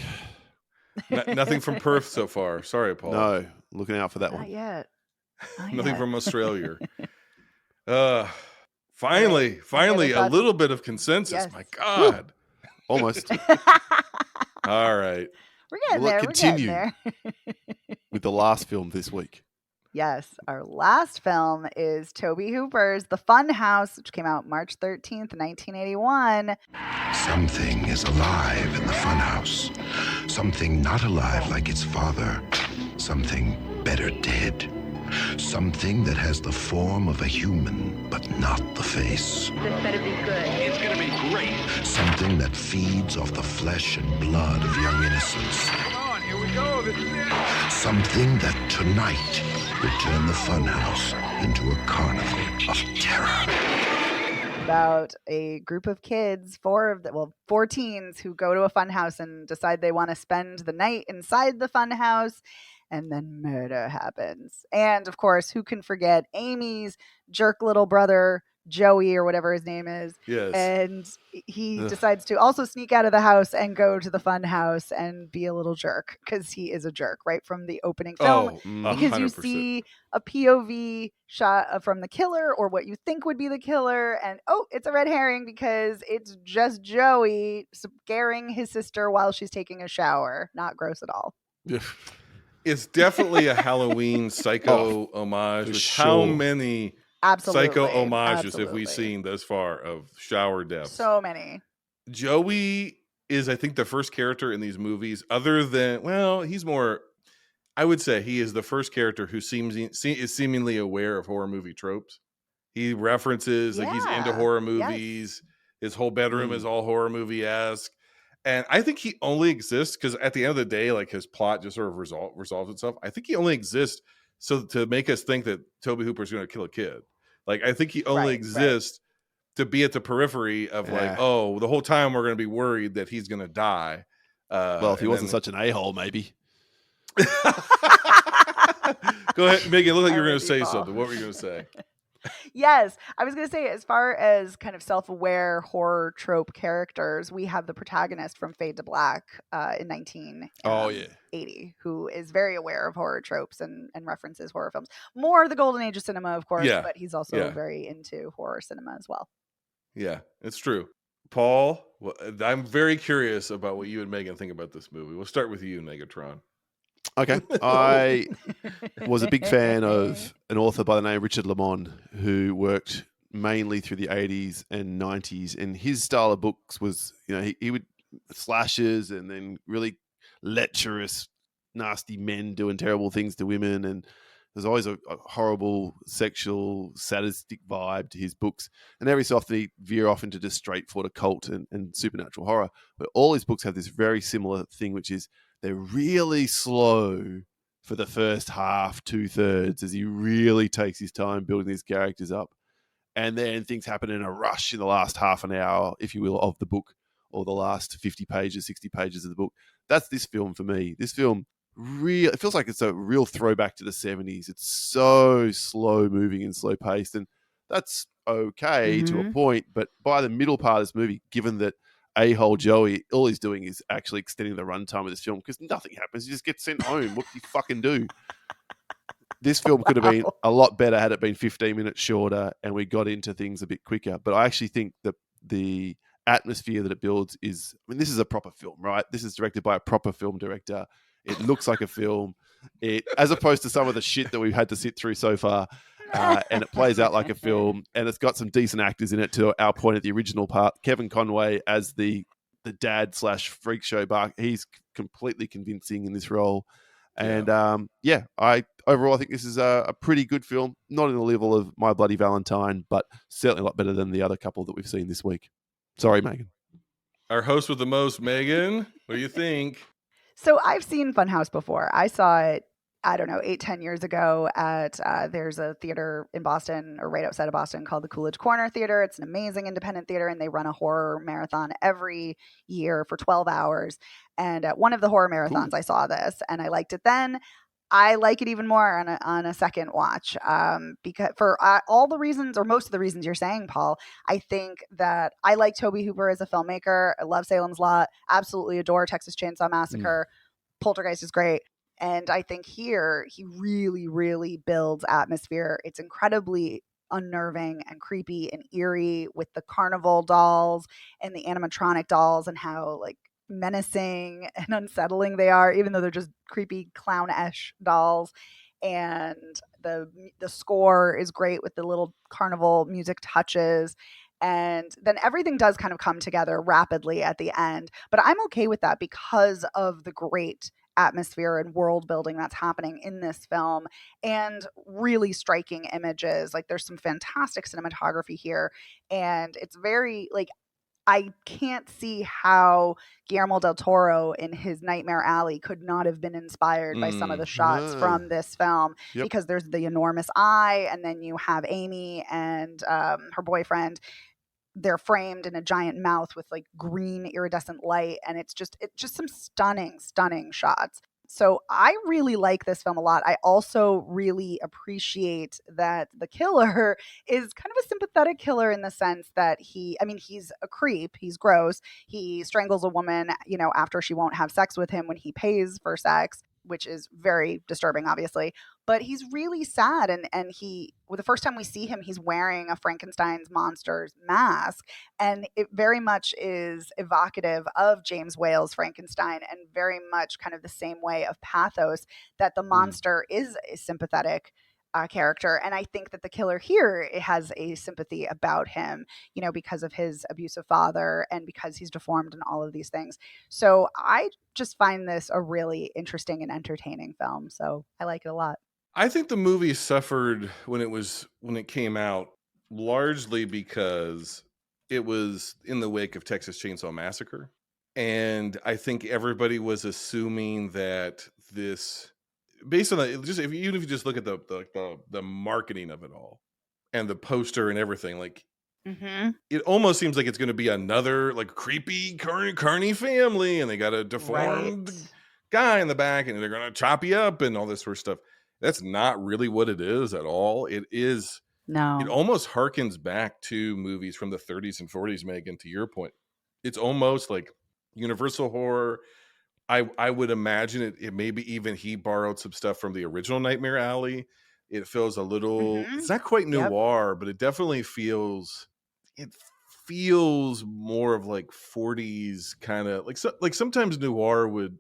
Nothing from Perth so far. Sorry, Paul. No, looking out for that one. Not yet. Nothing from Australia. Finally, a little bit of consensus. Yes. My God. Almost. All right. We're getting there. Continue We're getting there. with the last film this week. Yes, our last film is Tobe Hooper's The Funhouse, which came out March 13th, 1981. Something is alive in the Funhouse. Something not alive like its father. Something better dead. Something that has the form of a human, but not the face. This better be good. It's gonna be great. Something that feeds off the flesh and blood of young innocents. Come on, here we go. This is it. Something that tonight will turn the Funhouse into a carnival of terror. About a group of kids, four teens who go to a funhouse and decide they want to spend the night inside the funhouse, and then murder happens. And of course, who can forget Amy's jerk little brother, Joey, or whatever his name is. Yes. And he decides to also sneak out of the house and go to the fun house and be a little jerk, because he is a jerk right from the opening film. Because you see a POV shot from the killer, or what you think would be the killer, and it's a red herring because it's just Joey scaring his sister while she's taking a shower. Not gross at all. It's definitely a Halloween Psycho homage. With sure. How many Absolutely. Psycho homages have we seen thus far of shower deaths? So many. Joey is, I think, the first character in these movies, other than, he's more, I would say he is the first character who is seemingly aware of horror movie tropes. He references, like, he's into horror movies. His whole bedroom is all horror movie-esque. And I think he only exists because at the end of the day, like his plot just sort of resolves itself. I think he only exists so to make us think that Tobe Hooper is going to kill a kid. Like, I think he only exists to be at the periphery of like, oh, the whole time we're going to be worried that he's going to die. Well, if he wasn't such an a-hole, maybe. Go ahead, Megan. Look like you were going to say something. What were you going to say? Yes, I was going to say, as far as kind of self-aware horror trope characters, we have the protagonist from Fade to Black in 1980, who is very aware of horror tropes and references horror films. More the golden age of cinema, of course, but he's also very into horror cinema as well. Yeah, it's true. Paul, I'm very curious about what you and Megan think about this movie. We'll start with you, Megatron. Okay. I was a big fan of an author by the name of Richard Lamond, who worked mainly through the 80s and 90s. And his style of books was, he would slashers and then really lecherous, nasty men doing terrible things to women. And there's always a horrible sexual, sadistic vibe to his books. And every so often he'd veer off into just straightforward occult and supernatural horror. But all his books have this very similar thing, which is they're really slow for the first half, 2/3, as he really takes his time building these characters up. And then things happen in a rush in the last half an hour, if you will, of the book, or the last 50 pages, 60 pages of the book. That's this film for me. This film, it feels like it's a real throwback to the 70s. It's so slow moving and slow paced. And that's okay to a point. But by the middle part of this movie, given that a-hole Joey, all he's doing is actually extending the runtime of this film because nothing happens. He just gets sent home. What do you fucking do? This film could have been a lot better had it been 15 minutes shorter and we got into things a bit quicker. But I actually think that the atmosphere that it builds is, this is a proper film, right? This is directed by a proper film director. It looks like a film. As opposed to some of the shit that we've had to sit through so far. And it plays out like a film, and it's got some decent actors in it. To our point at the original part, Kevin Conway as the dad / freak show bar, he's completely convincing in this role. And I think this is a pretty good film. Not in the level of My Bloody Valentine, but certainly a lot better than the other couple that we've seen this week. Sorry, Megan. Our host with the most, Megan. What do you think? So I've seen Funhouse before. I saw it, I don't know, 8-10 years ago at there's a theater in Boston, or right outside of Boston, called the Coolidge Corner Theater. It's an amazing independent theater, and they run a horror marathon every year for 12 hours. And at one of the horror marathons, I saw this, and I liked it then. I like it even more on a second watch because for all the reasons, or most of the reasons you're saying, Paul. I think that I like Tobe Hooper as a filmmaker. I love Salem's Lot. Absolutely adore Texas Chainsaw Massacre. Poltergeist is great. And I think here he really, really builds atmosphere. It's incredibly unnerving and creepy and eerie with the carnival dolls and the animatronic dolls and how like menacing and unsettling they are, even though they're just creepy clown-esque dolls. And the score is great with the little carnival music touches. And then everything does kind of come together rapidly at the end. But I'm okay with that because of the great atmosphere and world building that's happening in this film and really striking images. Like there's some fantastic cinematography here. And it's very like, I can't see how Guillermo del Toro in his Nightmare Alley could not have been inspired by some of the shots from this film because there's the enormous eye, and then you have Amy and her boyfriend. They're framed in a giant mouth with like green iridescent light, and it's just some stunning shots. So I really like this film a lot. I also really appreciate that the killer is kind of a sympathetic killer in the sense that he's a creep. He's gross. He strangles a woman, after she won't have sex with him when he pays for sex, which is very disturbing, obviously. But he's really sad. And the first time we see him, he's wearing a Frankenstein's monster's mask. And it very much is evocative of James Whale's Frankenstein, and very much kind of the same way of pathos that the monster is a sympathetic character. And I think that the killer here has a sympathy about him, because of his abusive father and because he's deformed and all of these things. So I just find this a really interesting and entertaining film. So I like it a lot. I think the movie suffered when it came out, largely because it was in the wake of Texas Chainsaw Massacre. And I think everybody was assuming that this, based on even if you just look at the marketing of it all and the poster and everything, like it almost seems like it's going to be another like creepy carny family, and they got a deformed guy in the back, and they're going to chop you up and all this sort of stuff. That's not really what it is at all. It is. No. It almost harkens back to movies from the 30s and 40s, Megan, to your point. It's almost like Universal horror. I would imagine it maybe even he borrowed some stuff from the original Nightmare Alley. It feels a little, it's not quite noir, but it definitely feels more of like 40s kind of like sometimes noir would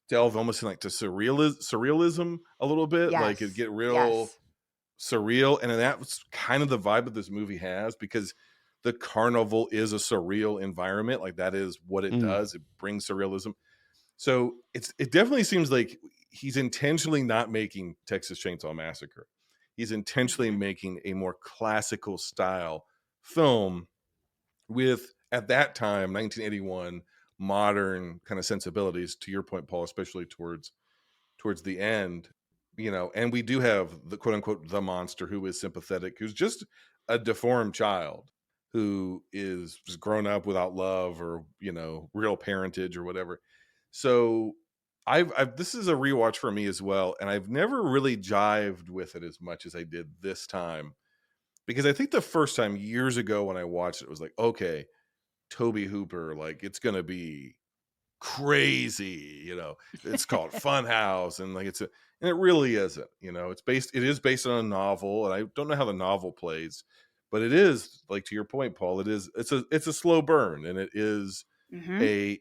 delve almost in like to surrealism a little bit. Yes. Like it'd get real surreal, and that's kind of the vibe that this movie has, because the carnival is a surreal environment. Like that is what it does. It brings surrealism. So it definitely seems like he's intentionally not making Texas Chainsaw Massacre. He's intentionally making a more classical style film with, at that time, 1981, modern kind of sensibilities, to your point, Paul, especially towards the end. You know, and we do have the quote unquote the monster who is sympathetic, who's just a deformed child who is just grown up without love or, you know, real parentage or whatever. So I've this is a rewatch for me as well, and I've never really jived with it as much as I did this time, because I think the first time years ago when I watched it was like, okay, Tobe Hooper, like it's gonna be crazy, you know, it's called Funhouse, and like and it really isn't, you know, it is based on a novel, and I don't know how the novel plays, but it is, like, to your point, Paul, it's a slow burn, and it is a,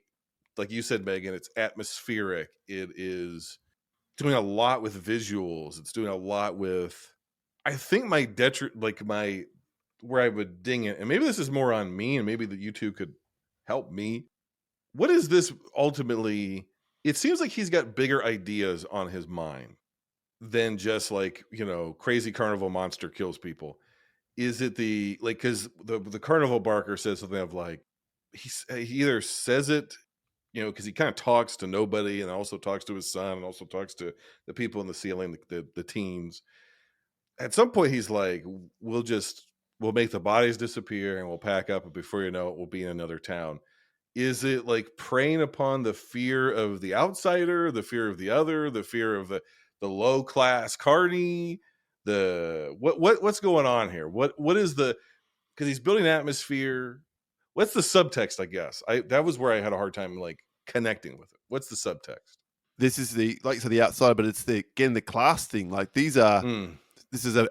like you said, Megan, it's atmospheric. It is doing a lot with visuals. It's doing a lot with, I think where I would ding it, and maybe this is more on me, and maybe that you two could help me. What is this ultimately? It seems like he's got bigger ideas on his mind than just like, you know, crazy carnival monster kills people. Is it because the carnival barker says something of like, he either says it, you know, because he kind of talks to nobody and also talks to his son and also talks to the people in the ceiling, the teens. At some point, he's like, we'll make the bodies disappear and we'll pack up, and before you know it, we'll be in another town. Is it like preying upon the fear of the outsider, the fear of the other, the fear of the low class carny? What's going on here? What is because he's building atmosphere. What's the subtext? I guess that was where I had a hard time like connecting with it. What's the subtext? This is the outside, but it's the class thing. Like these are. This is a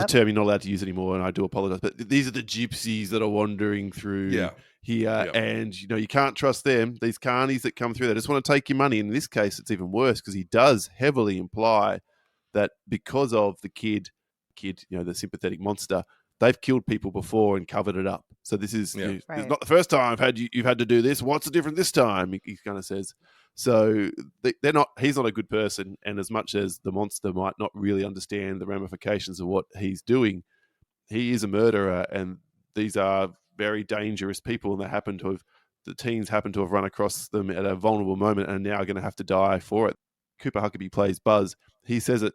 term you're not allowed to use anymore, and I do apologize. But these are the gypsies that are wandering through here, and you know you can't trust them. These carnies that come through, they just want to take your money. And in this case, it's even worse because he does heavily imply that because of the kid, you know, the sympathetic monster, they've killed people before and covered it up. So this is it's not the first time you've had to do this. What's the difference this time? He kind of says. So they're not. He's not a good person, and as much as the monster might not really understand the ramifications of what he's doing, he is a murderer, and these are very dangerous people. And the teens happen to have run across them at a vulnerable moment, and are now going to have to die for it. Cooper Huckabee plays Buzz. He says it.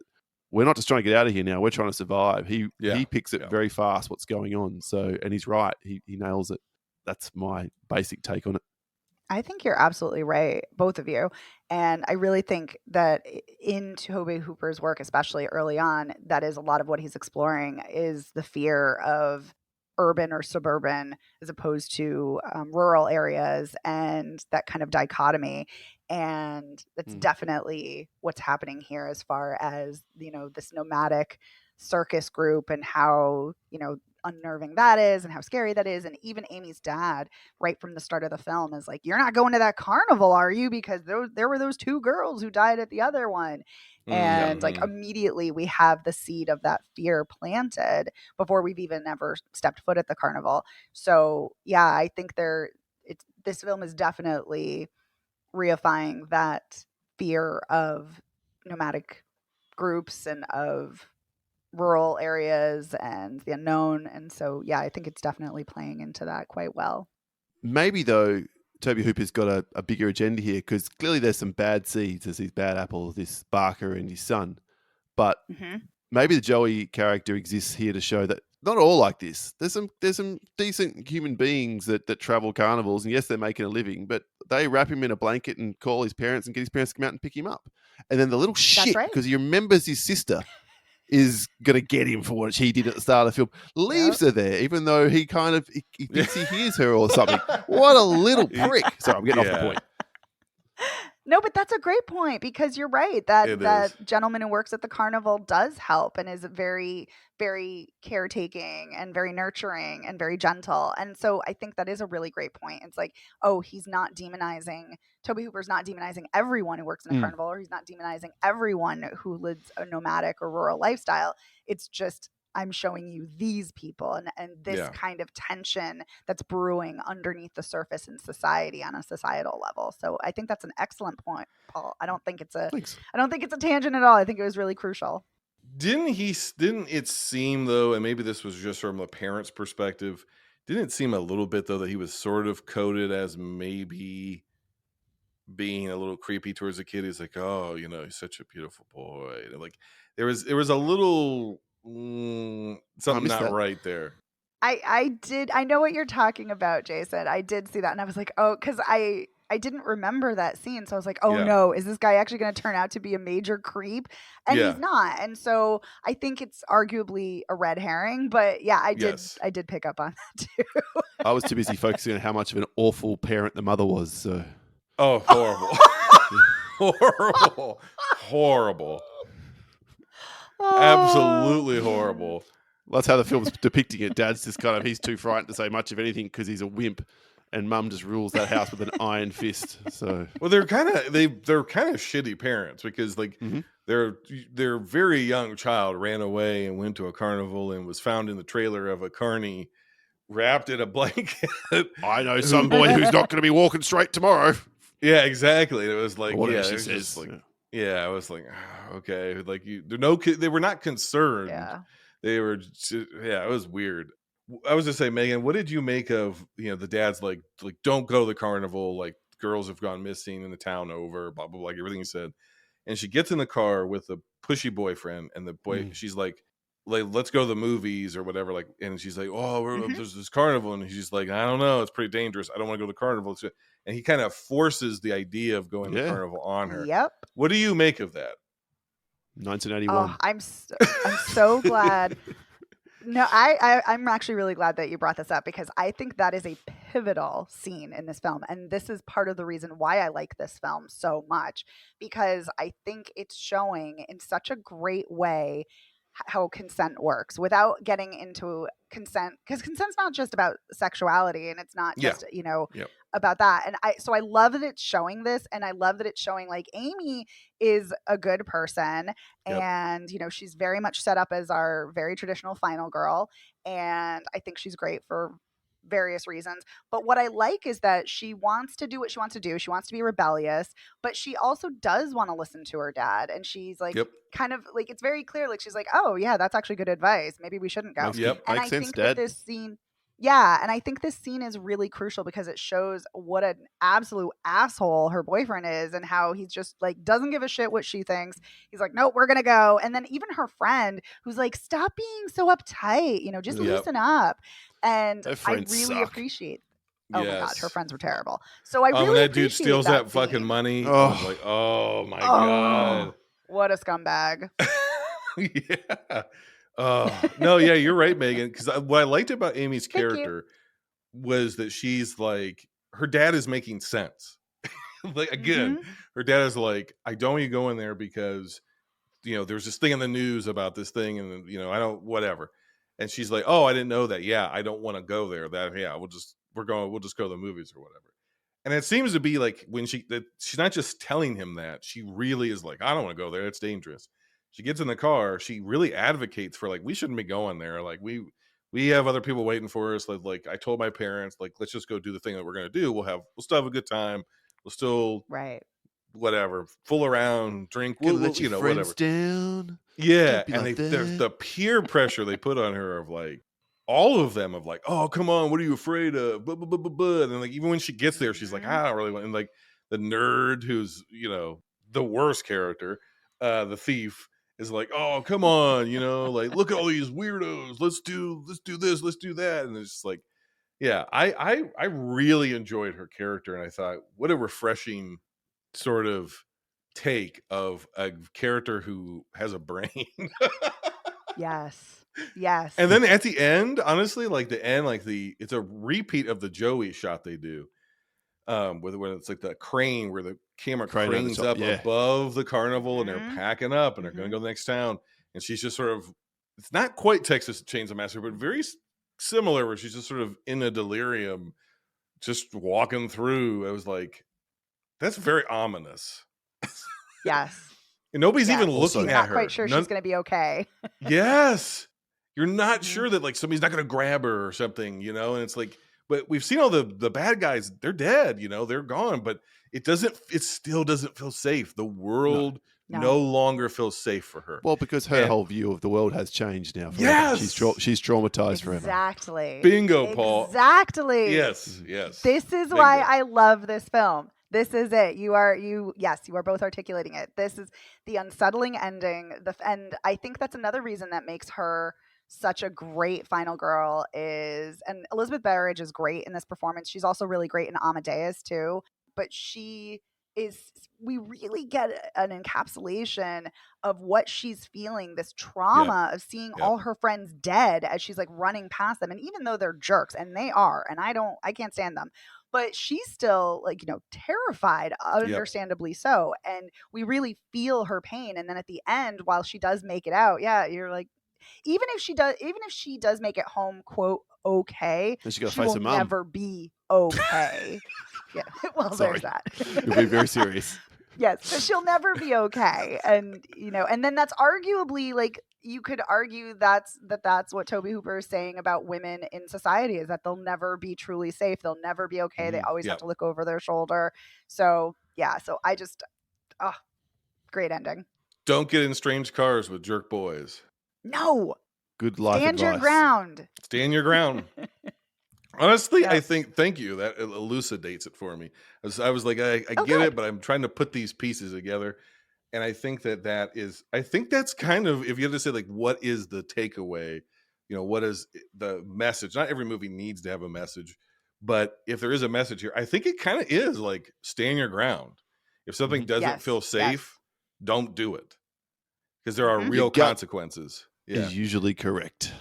We're not just trying to get out of here now. We're trying to survive. He picks it very fast. What's going on? So, and he's right. He nails it. That's my basic take on it. I think you're absolutely right, both of you. And I really think that in Tobe Hooper's work, especially early on, that is a lot of what he's exploring is the fear of urban or suburban as opposed to rural areas, and that kind of dichotomy. And that's definitely what's happening here as far as, you know, this nomadic circus group and how, you know, unnerving that is and how scary that is. And even Amy's dad, right from the start of the film, is like, you're not going to that carnival, are you? Because there were those two girls who died at the other one. And like immediately we have the seed of that fear planted before we've even ever stepped foot at the carnival. So yeah, I think this film is definitely reifying that fear of nomadic groups and of rural areas and the unknown. And so, yeah, I think it's definitely playing into that quite well. Maybe, though, Tobe Hooper's got a bigger agenda here, because clearly there's some bad seeds. There's these bad apples, this Barker and his son. But maybe the Joey character exists here to show that not all like this. There's some decent human beings that travel carnivals, and yes, they're making a living, but they wrap him in a blanket and call his parents and get his parents to come out and pick him up. And then the little shit, because he remembers his sister, is going to get him for what she did at the start of the film, leaves her there, even though he kind of he thinks he hears her or something. What a little prick. Sorry, I'm getting off the point. No, but that's a great point, because you're right. That gentleman who works at the carnival does help and is very, very caretaking and very nurturing and very gentle. And so I think that is a really great point. It's like, oh, he's not demonizing, Tobe Hooper's not demonizing everyone who works in a carnival, or he's not demonizing everyone who lives a nomadic or rural lifestyle. It's just, I'm showing you these people and this kind of tension that's brewing underneath the surface in society on a societal level. So I think that's an excellent point, Paul. I don't think it's a tangent at all. I think it was really crucial. Didn't it seem, though, and maybe this was just from the parents' perspective, didn't it seem a little bit, though, that he was sort of coded as maybe being a little creepy towards the kid? He's like, oh, he's such a beautiful boy. And like there was a little something not right there. I know what you're talking about, Jason. I did see that, and I was like, oh, because I didn't remember that scene, so I was like, oh no, is this guy actually going to turn out to be a major creep? And he's not. And so I think it's arguably a red herring, but yeah, I did pick up on that too. I was too busy focusing on how much of an awful parent the mother was. So. Oh, horrible. horrible. Absolutely horrible. Well, that's how the film's depicting it. Dad's just kind of, he's too frightened to say much of anything because he's a wimp, and Mum just rules that house with an iron fist. So, well, they're kind of shitty parents, because like their very young child ran away and went to a carnival and was found in the trailer of a carny, wrapped in a blanket. I know some boy who's not going to be walking straight tomorrow. Yeah, exactly. It was like, she says. I was like, oh, okay, like they were not concerned. Yeah. They were, it was weird. I was just saying, Megan, what did you make of, the dad's like, don't go to the carnival, like girls have gone missing in the town over, blah, blah, blah, like everything he said. And she gets in the car with a pushy boyfriend, and the boy, she's like, let's go to the movies or whatever. Like, and she's like, oh, there's this carnival. And he's like, I don't know, it's pretty dangerous. I don't want to go to the carnival. And he kind of forces the idea of going to the carnival on her. Yep. What do you make of that? 1981. Oh, I'm so glad. No, I'm actually really glad that you brought this up, because I think that is a pivotal scene in this film. And this is part of the reason why I like this film so much, because I think it's showing in such a great way how consent works without getting into consent, because consent's not just about sexuality, and it's not just about that. And I love that it's showing this, and I love that it's showing like Amy is a good person, and she's very much set up as our very traditional final girl, and I think she's great for various reasons. But what I like is that she wants to do what she wants to do. She wants to be rebellious, but she also does want to listen to her dad. And she's like, kind of like, it's very clear. Like, she's like, oh yeah, that's actually good advice. Maybe we shouldn't go. Yep. And Makes sense, think Dad. that this scene, and I think this scene is really crucial, because it shows what an absolute asshole her boyfriend is, and how he's just like, doesn't give a shit what she thinks. He's like, nope, we're going to go. And then even her friend, who's like, stop being so uptight, just loosen up. And I really appreciate. Oh my God, her friends were terrible. So I really when that dude steals that fucking money. I was like, oh my God, what a scumbag. No, you're right, Megan. Because what I liked about Amy's character was that she's like, her dad is making sense. Like, again, her dad is like, I don't want you to go in there because there's this thing in the news about this thing, and I don't, whatever. And she's like, oh, I didn't know that. Yeah, I don't want to go there. We'll just go to the movies or whatever. And it seems to be like when she's not just telling him that, she really is like, I don't want to go there. It's dangerous. She gets in the car. She really advocates for like, we shouldn't be going there. Like we have other people waiting for us. Like I told my parents, like, let's just go do the thing that we're going to do. We'll still have a good time. We'll still whatever, fool around, drink, Gonna let your friends whatever. down. Yeah, Don't be and like the peer pressure they put on her of like all of them of like, oh come on, what are you afraid of? Blah, blah, blah, blah, blah. And then like even when she gets there, she's like, I don't really want. And like the nerd who's the worst character, the thief is like, oh come on, like look at all these weirdos. Let's do this, let's do that, and it's just like, yeah, I really enjoyed her character, and I thought what a refreshing sort of take of a character who has a brain. Yes. And then at the end, honestly, like the end, like it's a repeat of the Joey shot they do. When it's like the crane where the camera cranes up above the carnival and they're packing up and they're going to go to the next town. And she's just sort of, it's not quite Texas Chainsaw Massacre, but very similar where she's just sort of in a delirium, just walking through. I was like, that's very ominous. Yes. And nobody's even looking at her. Not quite sure she's going to be okay. Yes. You're not sure that like somebody's not going to grab her or something, and it's like, but we've seen all the bad guys, they're dead, they're gone, but it still doesn't feel safe. The world no longer feels safe for her. Well, because her whole view of the world has changed now. Yes. She's traumatized forever. Exactly. Bingo, Paul. Exactly. Yes. This is why I love this film. This is it. You are both articulating it. This is the unsettling ending. And I think that's another reason that makes her such a great final girl and Elizabeth Berridge is great in this performance. She's also really great in Amadeus too. But we really get an encapsulation of what she's feeling, this trauma of seeing all her friends dead as she's like running past them. And even though they're jerks, and they are, and I can't stand them, but she's still like, terrified, understandably so. And we really feel her pain. And then at the end, while she does make it out, you're like, even if she does make it home, quote, okay, then she will never be okay. Yeah. Well, Sorry. There's that. You're being very serious. Yes, but she'll never be okay. And, and then that's arguably like, you could argue that's what Tobe Hooper is saying about women in society, is that they'll never be truly safe. They'll never be okay. They always have to look over their shoulder. So, so I just, great ending. Don't get in strange cars with jerk boys. No. Good life Stand advice. your ground. Stand your ground. Honestly, I think, thank you. That elucidates it for me. I was like, I get it, but I'm trying to put these pieces together. And I think that's kind of, if you have to say like, what is the takeaway? What is the message? Not every movie needs to have a message, but if there is a message here, I think it kind of is like, stand your ground. If something doesn't feel safe, don't do it. Because there are real consequences. Is usually correct.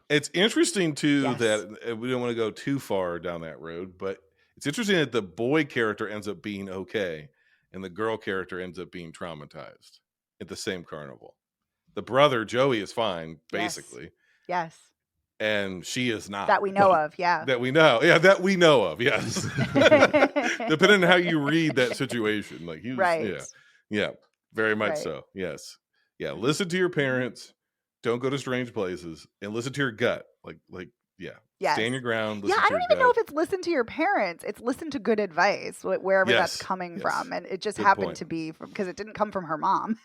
It's interesting too that we don't want to go too far down that road, but it's interesting that the boy character ends up being okay and the girl character ends up being traumatized at the same carnival. The brother, Joey, is fine, basically. Yes. And she is not. That we know of, yeah. That we know. Yeah, that we know of, yes. Depending on how you read that situation. Like he was, right. Yeah, very much so. Yes. Yeah, listen to your parents. Don't go to strange places, and listen to your gut. Stand your ground. I don't even know if it's listen to your parents. It's listen to good advice, wherever that's coming from. And it just happened to be because it didn't come from her mom.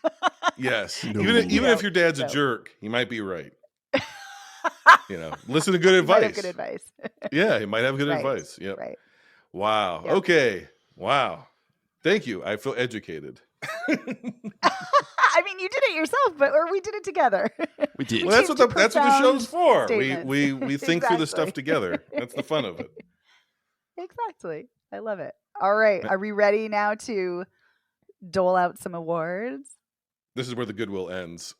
Yes. Even if your dad's a jerk, he might be right. Listen to good advice. He might have good advice. Yeah, he might have good advice. Yeah. Right. Wow. Yep. Okay. Wow. Thank you. I feel educated. I mean, you did it yourself, or we did it together. We did. Well, that's what the show's for. Statements. We think through the stuff together. That's the fun of it. Exactly. I love it. All right. Are we ready now to dole out some awards? This is where the goodwill ends.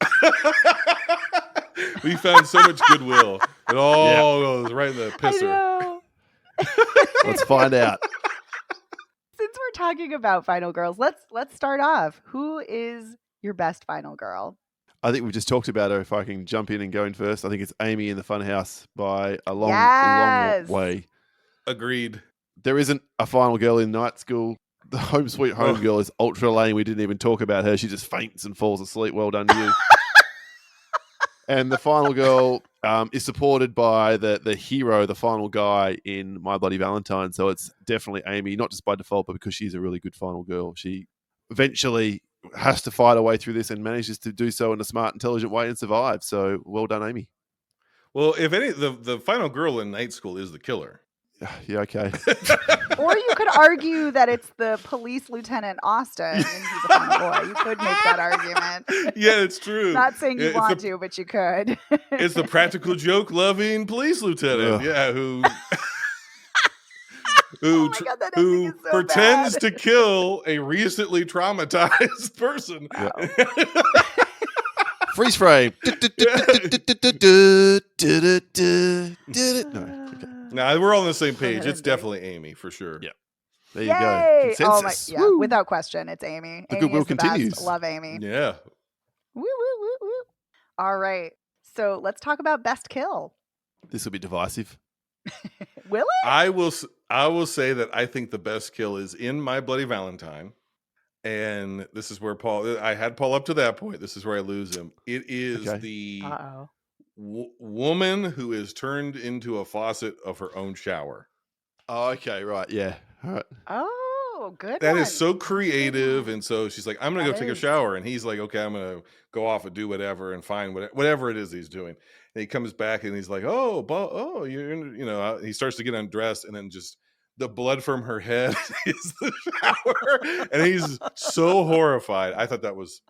We found so much goodwill. It all goes right in the pisser. I know. Let's find out. Since we're talking about final girls, let's start off. Who is your best final girl? I think we just talked about her. If I can jump in and go in first, I think it's Amy in the Funhouse by a long way. Agreed. There isn't a final girl in Night School. The Home Sweet Home girl is ultra lame. We didn't even talk about her. She just faints and falls asleep. Well done to you. And the final girl is supported by the hero, the final guy in My Bloody Valentine. So it's definitely Amy, not just by default, but because she's a really good final girl. She eventually has to fight her way through this and manages to do so in a smart, intelligent way and survive. So well done, Amy. Well, if any, the final girl in Night School is the killer. Yeah, okay. Or you could argue that it's the police lieutenant Austin and he's a fun boy. You could make that argument. Yeah, it's true. Not saying you want to, but you could. It's the practical joke loving police lieutenant. Yeah, who Oh my God, that ending is so pretends bad. to kill a recently traumatized person. Wow. Freeze frame. No, okay. Nah, we're all on the same page. It's definitely Amy for sure. Yeah. There you Yay! go. Oh my, Consensus. yeah, Woo. without question, it's Amy. The Amy goodwill is the best. continues. Love Amy. Yeah. Woo, woo, woo, woo. All right. So let's talk about best kill. This will be divisive. Will it? I will say that I think the best kill is in My Bloody Valentine. And this is where I had Paul up to that point. This is where I lose him. It is the woman who is turned into a faucet of her own shower. Oh, okay, right. Yeah. All right. Oh, good That one. is so creative. And so she's like, I'm going to go take a shower. And he's like, okay, I'm going to go off and do whatever and find whatever it is he's doing. And he comes back and he's like, he starts to get undressed and then just the blood from her head is the shower. And he's so horrified. It was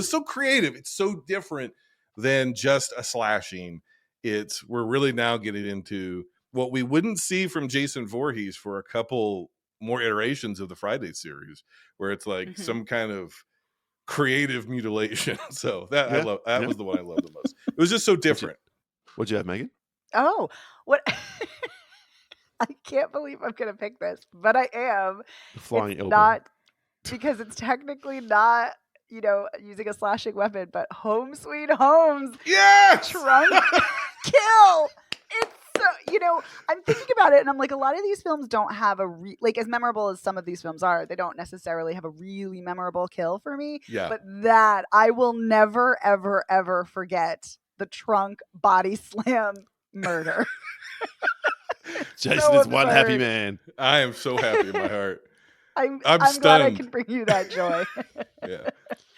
so creative. It's so different than just a slashing. We're really now getting into what we wouldn't see from Jason Voorhees for a couple more iterations of the Friday series, where it's like some kind of creative mutilation. So that was the one I loved the most. It was just so different. What'd you have, Megan? Oh, what? I can't believe I'm going to pick this, but I am. The flying It's elbow. not because it's technically not, using a slashing weapon, but Home Sweet Home's trunk kill. It's so, I'm thinking about it and I'm like, a lot of these films don't have as memorable as some of these films are, they don't necessarily have a really memorable kill for me. Yeah. But that I will never, ever, ever forget the trunk body slam murder. Jason is one happy man. I am so happy in my heart. I'm stunned. glad I can bring you that joy. Yeah.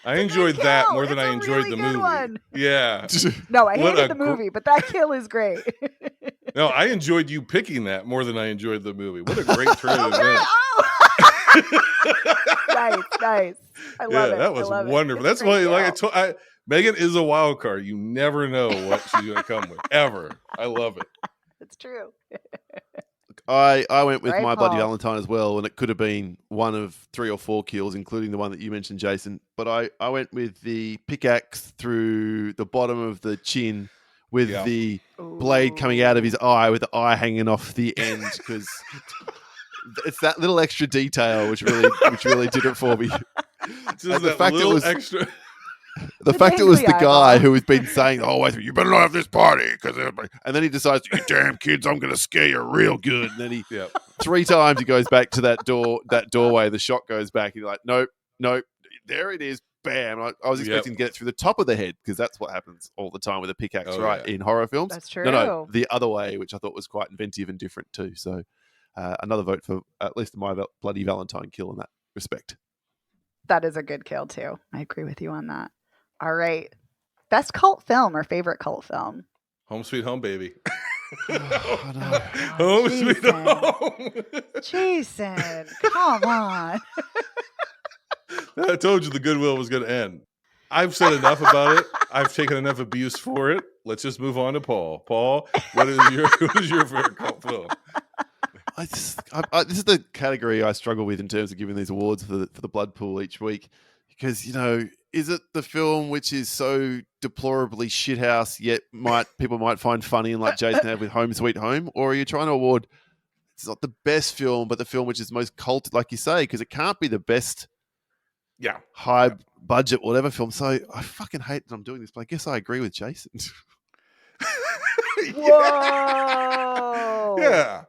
I enjoyed that more than I enjoyed the movie. One. Yeah. No, I hated the movie, but that kill is great. No, I enjoyed you picking that more than I enjoyed the movie. What a great turn of events. Nice. I love it. That was wonderful. That's why, Megan is a wild card. You never know what she's going to come with, ever. I love it. It's true. I went with My Bloody Paul. Valentine as well, and it could have been one of 3 or 4 kills, including the one that you mentioned, Jason. But I went with the pickaxe through the bottom of the chin with the blade coming out of his eye, with the eye hanging off the end, because it's that little extra detail which really did it for me. Just the fact it was extra. The fact it was the guy who has been saying, you better not have this party, and then he decides, you damn kids, I'm going to scare you real good. And then he 3 times he goes back to that doorway, the shot goes back, and you're like, nope, there it is, bam. I was expecting to get it through the top of the head, because that's what happens all the time with a pickaxe, in horror films. That's true. No, the other way, which I thought was quite inventive and different too. So another vote for at least My Bloody Valentine kill in that respect. That is a good kill too. I agree with you on that. All right. Best cult film or favorite cult film? Home Sweet Home, baby. Home Sweet Home. Jason, come on. I told you the goodwill was going to end. I've said enough about it. I've taken enough abuse for it. Let's just move on to Paul. Paul, what is your favorite cult film? This is the category I struggle with in terms of giving these awards for the blood pool each week, because is it the film which is so deplorably shithouse yet people might find funny, and like Jason had with Home Sweet Home, or are you trying to award it's not the best film but the film which is most cult, like you say, because it can't be the best high budget whatever film. So I fucking hate that I'm doing this, but I guess I agree with Jason. Whoa. Yeah.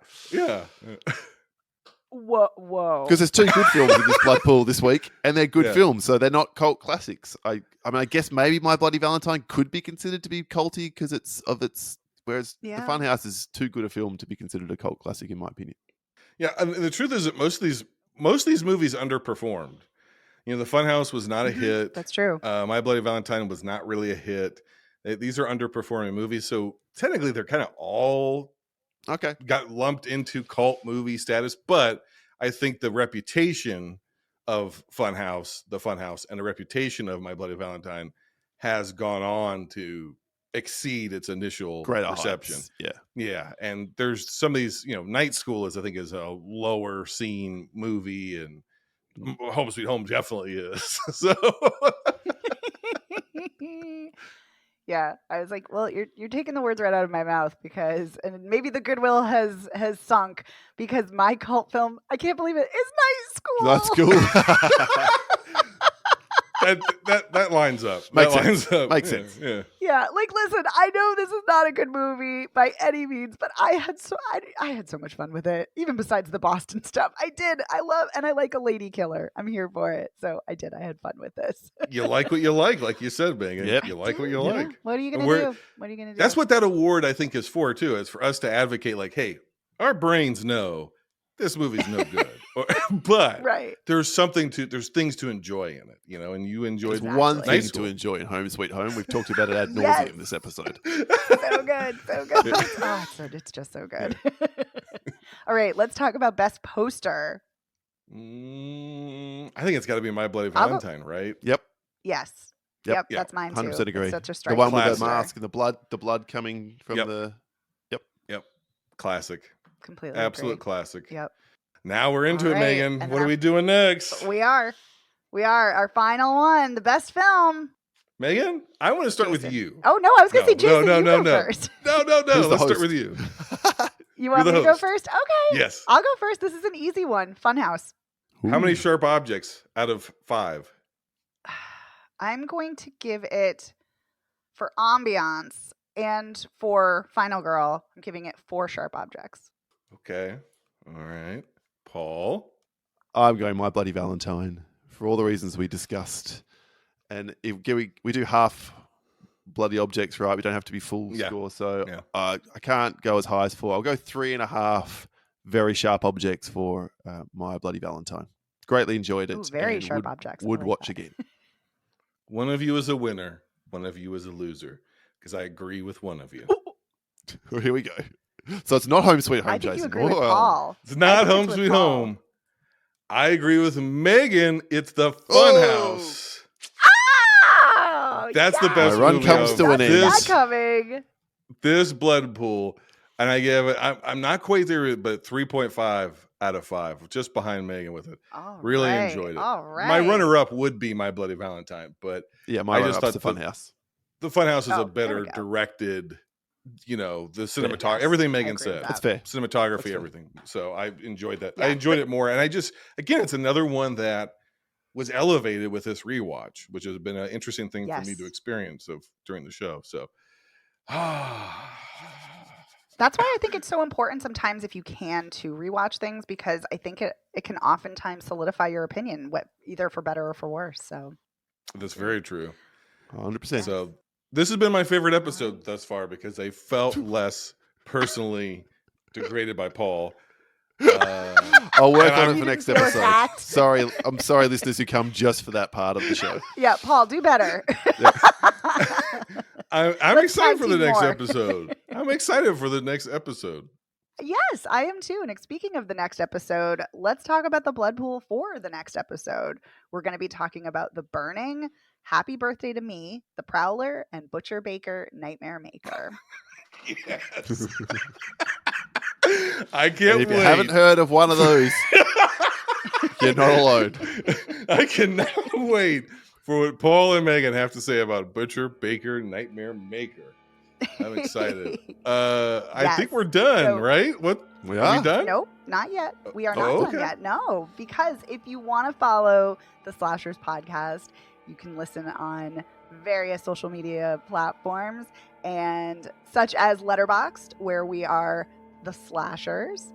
Whoa. Because there's 2 good films in this blood pool this week, and they're good films, so they're not cult classics. I guess maybe My Bloody Valentine could be considered to be culty because whereas The Funhouse is too good a film to be considered a cult classic, in my opinion. Yeah, and the truth is that most of these movies underperformed. You know, the Funhouse was not a hit. That's true. My Bloody Valentine was not really a hit. These are underperforming movies, so technically they're kind of all got lumped into cult movie status. But I think the reputation of Funhouse, and the reputation of My Bloody Valentine has gone on to exceed its initial reception. Yeah. And there's some of these, you know, Night School I think is a lower seen movie, and Home Sweet Home definitely is. So yeah, I was like, well, you're taking the words right out of my mouth, because, and maybe the goodwill has sunk, because my cult film, I can't believe it, is Night School. That's cool. that lines up. Makes Makes sense. Yeah, like, listen, I know this is not a good movie by any means, but I had so much fun with it, even besides the Boston stuff. I like a lady killer. I'm here for it. So I had fun with this. You like what you like you said, Megan. Yep. You like what you like. What are you gonna do? That's what that award, I think, is for too. It's for us to advocate, like, hey, our brains know this movie's no good. But there's things to enjoy in it, you know, and you enjoyed one thing to enjoy in Home Sweet Home. We've talked about it ad nauseum in this episode. So good. Oh, it's just so good. All right, let's talk about Best Poster. I think it's got to be My Bloody Valentine, right? Yep. Yes. Yep, that's mine too. 100% agree. It's such a the strike. one with the mask and the blood coming from the. Yep. Classic. Completely Absolute agree. Classic. Yep. Now we're into it, Megan. What are we doing next? We are our final one, the best film. Megan, I want to start with you. Oh no, I was going to say Jason. You go first. No. Let's start with you. You want me to go first? Okay. Yes. I'll go first. This is an easy one. Funhouse. Ooh. How many sharp objects out of 5? I'm going to give it, for ambiance and for Final Girl, I'm giving it 4 sharp objects. Okay. All right. Paul? I'm going My Bloody Valentine for all the reasons we discussed. And if we do half bloody objects, right? We don't have to be full score. So I can't go as high as 4. I'll go 3.5 very sharp objects for My Bloody Valentine. Greatly enjoyed it. Ooh, very sharp objects. Would watch again. One of you is a winner. One of you is a loser. Because I agree with one of you. Here we go. So it's not Home Sweet Home, I think Jason. you agree with Paul. It's not Home Sweet Home. I agree with Megan. It's the Funhouse. Oh, that's the best My run movie comes to an end. Not coming. This blood pool, and I give it. I'm not quite there, but 3.5 out of 5, just behind Megan with it. Really enjoyed it. All right. My runner-up would be My Bloody Valentine, but my runner-up's the Funhouse. The Funhouse is a better directed. You know, the cinematography, everything Megan said. That's fair. Cinematography, everything. So I enjoyed that. I enjoyed it more. And again, it's another one that was elevated with this rewatch, which has been an interesting thing for me to experience during the show. So that's why I think it's so important sometimes, if you can, to rewatch things, because I think it can oftentimes solidify your opinion, either for better or for worse. So that's very true. 100%. So this has been my favorite episode thus far, because I felt less personally degraded by Paul. I'll work on it for next episode. I'm sorry, listeners who come just for that part of the show. Yeah, Paul, do better. I'm excited for the next episode. I'm excited for the next episode. Yes, I am too. And speaking of the next episode, let's talk about the blood pool for the next episode. We're going to be talking about The Burning, Happy Birthday to Me, The Prowler, and Butcher Baker Nightmare Maker. Yes. I can't wait. If you haven't heard of one of those, you're not alone. I cannot wait for what Paul and Megan have to say about Butcher Baker Nightmare Maker. I'm excited. I think we're done, right? What? Are we done? Nope, not yet. We are not done yet. No, because if you want to follow the Slashers podcast, you can listen on various social media platforms, and such as Letterboxd, where we are the Slashers.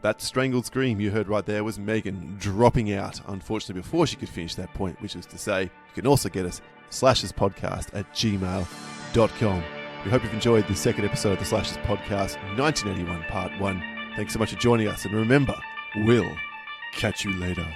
That strangled scream you heard right there was Megan dropping out, unfortunately, before she could finish that point, which is to say, you can also get us slasherspodcast@gmail.com. We hope you've enjoyed the second episode of the Slashers Podcast 1981 Part 1. Thanks so much for joining us, and remember, we'll catch you later.